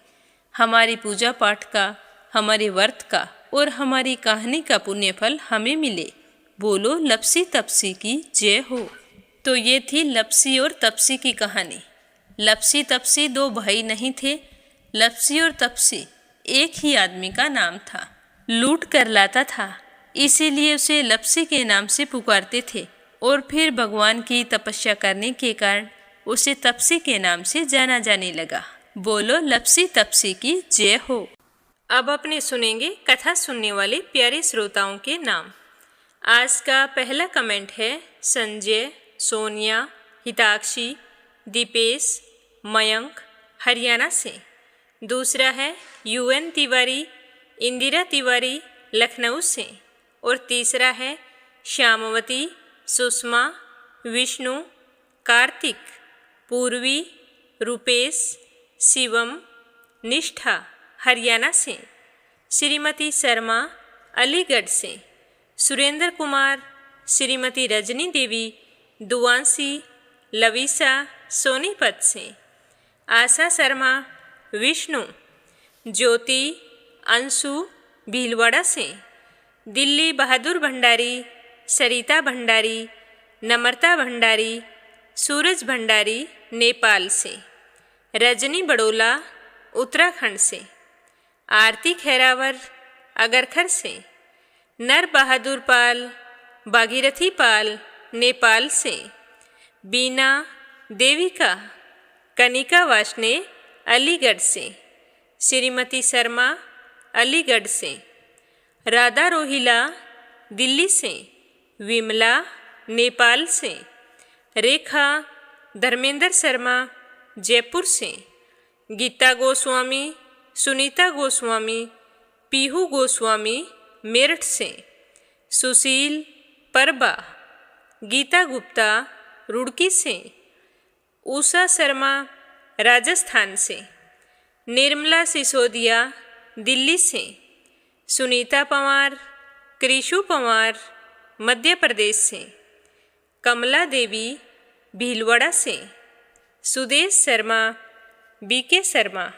हमारी पूजा पाठ का, हमारे व्रत का और हमारी कहानी का पुण्य फल हमें मिले। बोलो लपसी तपसी की जय हो। तो ये थी लपसी और तपसी की कहानी। लपसी तपसी 2 भाई नहीं थे। लपसी और तपसी एक ही आदमी का नाम था। लूट कर लाता था, इसीलिए उसे लपसी के नाम से पुकारते थे। और फिर भगवान की तपस्या करने के कारण उसे तपसी के नाम से जाना जाने लगा। बोलो लपसी तपसी की जय हो। अब अपने सुनेंगे कथा सुनने वाले प्यारे श्रोताओं के नाम। आज का पहला कमेंट है संजय, सोनिया, हिताक्षी, दीपेश, मयंक, हरियाणा से। दूसरा है यूएन तिवारी, इंदिरा तिवारी, लखनऊ से। और तीसरा है श्यामवती, सुषमा, विष्णु, कार्तिक, पूर्वी, रुपेश, शिवम, निष्ठा, हरियाणा से। श्रीमती शर्मा, अलीगढ़ से। सुरेंद्र कुमार, श्रीमती रजनी देवी, दुआंसी, लविसा, सोनीपत से। आशा शर्मा, विष्णु, ज्योति, अंशु, भीलवाड़ा से। दिल्ली बहादुर भंडारी, सरिता भंडारी, नम्रता भंडारी, सूरज भंडारी, नेपाल से। रजनी बड़ोला, उत्तराखंड से। आरती खैरावर अगरखर से। नर बहादुर पाल भागीरथी पाल नेपाल से। बीना देविका कनिका वाशने अलीगढ़ से। श्रीमती शर्मा अलीगढ़ से। राधा रोहिला दिल्ली से। विमला नेपाल से। रेखा धर्मेंद्र शर्मा जयपुर से। गीता गोस्वामी सुनीता गोस्वामी पीहू गोस्वामी मेरठ से। सुशील परबा गीता गुप्ता रुड़की से। उषा शर्मा राजस्थान से। निर्मला सिसोदिया दिल्ली से। सुनीता पंवार कृषु पंवार मध्य प्रदेश से। कमला देवी भीलवाड़ा से। सुदेश शर्मा बीके शर्मा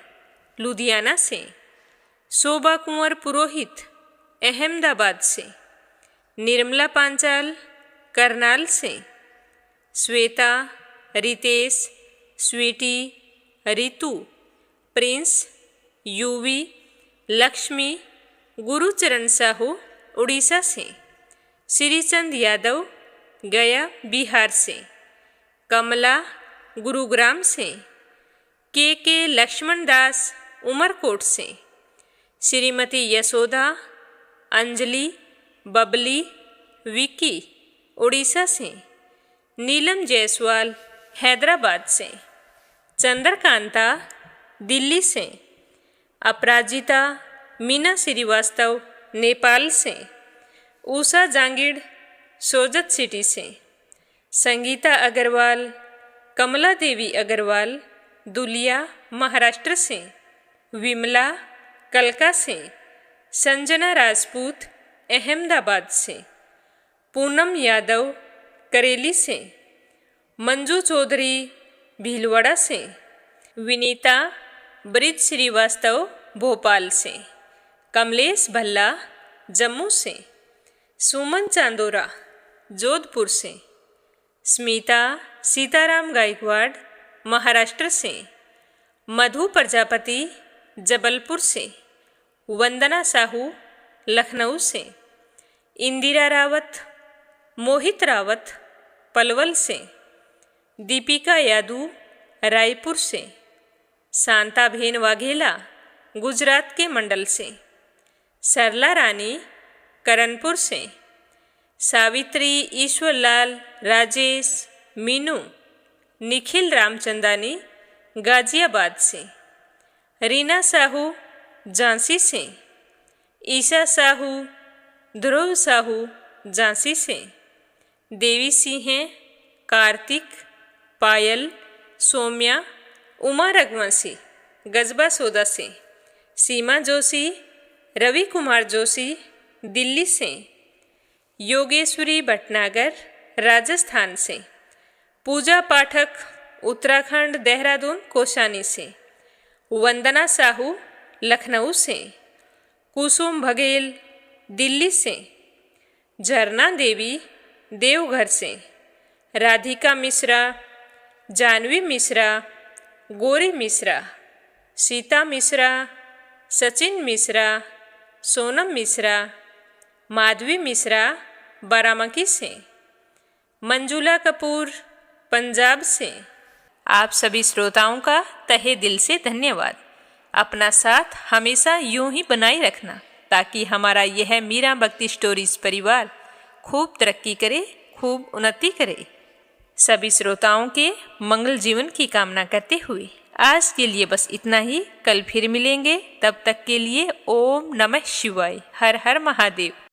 लुधियाना से। शोभा कुंवर पुरोहित अहमदाबाद से। निर्मला पांचाल करनाल से। श्वेता रितेश स्वीटी रितु प्रिंस यूवी लक्ष्मी गुरुचरण साहू उड़ीसा से। श्रीचंद यादव गया बिहार से। कमला गुरुग्राम से। के लक्ष्मण दास उमरकोट से। श्रीमती यशोदा अंजलि बबली विकी उड़ीसा से। नीलम जायसवाल हैदराबाद से। चंद्रकांता दिल्ली से। अपराजिता मीना श्रीवास्तव नेपाल से। उषा जांगिड़ सोजत सिटी से। संगीता अग्रवाल कमला देवी अग्रवाल दुलिया महाराष्ट्र से। विमला कलका से। संजना राजपूत अहमदाबाद से। पूनम यादव करेली से। मंजू चौधरी भीलवाड़ा से। विनीता ब्रिज श्रीवास्तव भोपाल से। कमलेश भल्ला जम्मू से। सुमन चांदोरा जोधपुर से। स्मिता सीताराम गायकवाड़ महाराष्ट्र से। मधु प्रजापति जबलपुर से। वंदना साहू लखनऊ से। इंदिरा रावत मोहित रावत पलवल से। दीपिका यादव रायपुर से। शांताबेन वाघेला गुजरात के मंडल से। सरला रानी करनपुर से। सावित्री ईश्वरलाल राजेश मीनू निखिल रामचंदानी गाजियाबाद से। रीना साहू झांसी से। ईशा साहू ध्रुव साहू झांसी से। देवी सिंह कार्तिक पायल सौम्या उमा रघुवंशी गजबा सौदा से। सीमा जोशी रवि कुमार जोशी दिल्ली से। योगेश्वरी भटनागर राजस्थान से। पूजा पाठक उत्तराखंड देहरादून कोशानी से। वंदना साहू लखनऊ से। कुसुम बघेल दिल्ली से। झरना देवी देवघर से। राधिका मिश्रा जानवी मिश्रा गौरी मिश्रा। सीता मिश्रा सचिन मिश्रा सोनम मिश्रा माधवी मिश्रा बाराबंकी से। मंजुला कपूर पंजाब से। आप सभी श्रोताओं का तहे दिल से धन्यवाद। अपना साथ हमेशा यूं ही बनाए रखना ताकि हमारा यह मीरा भक्ति स्टोरीज परिवार खूब तरक्की करे, खूब उन्नति करे। सभी श्रोताओं के मंगल जीवन की कामना करते हुए आज के लिए बस इतना ही। कल फिर मिलेंगे, तब तक के लिए ओम नमः शिवाय। हर हर महादेव।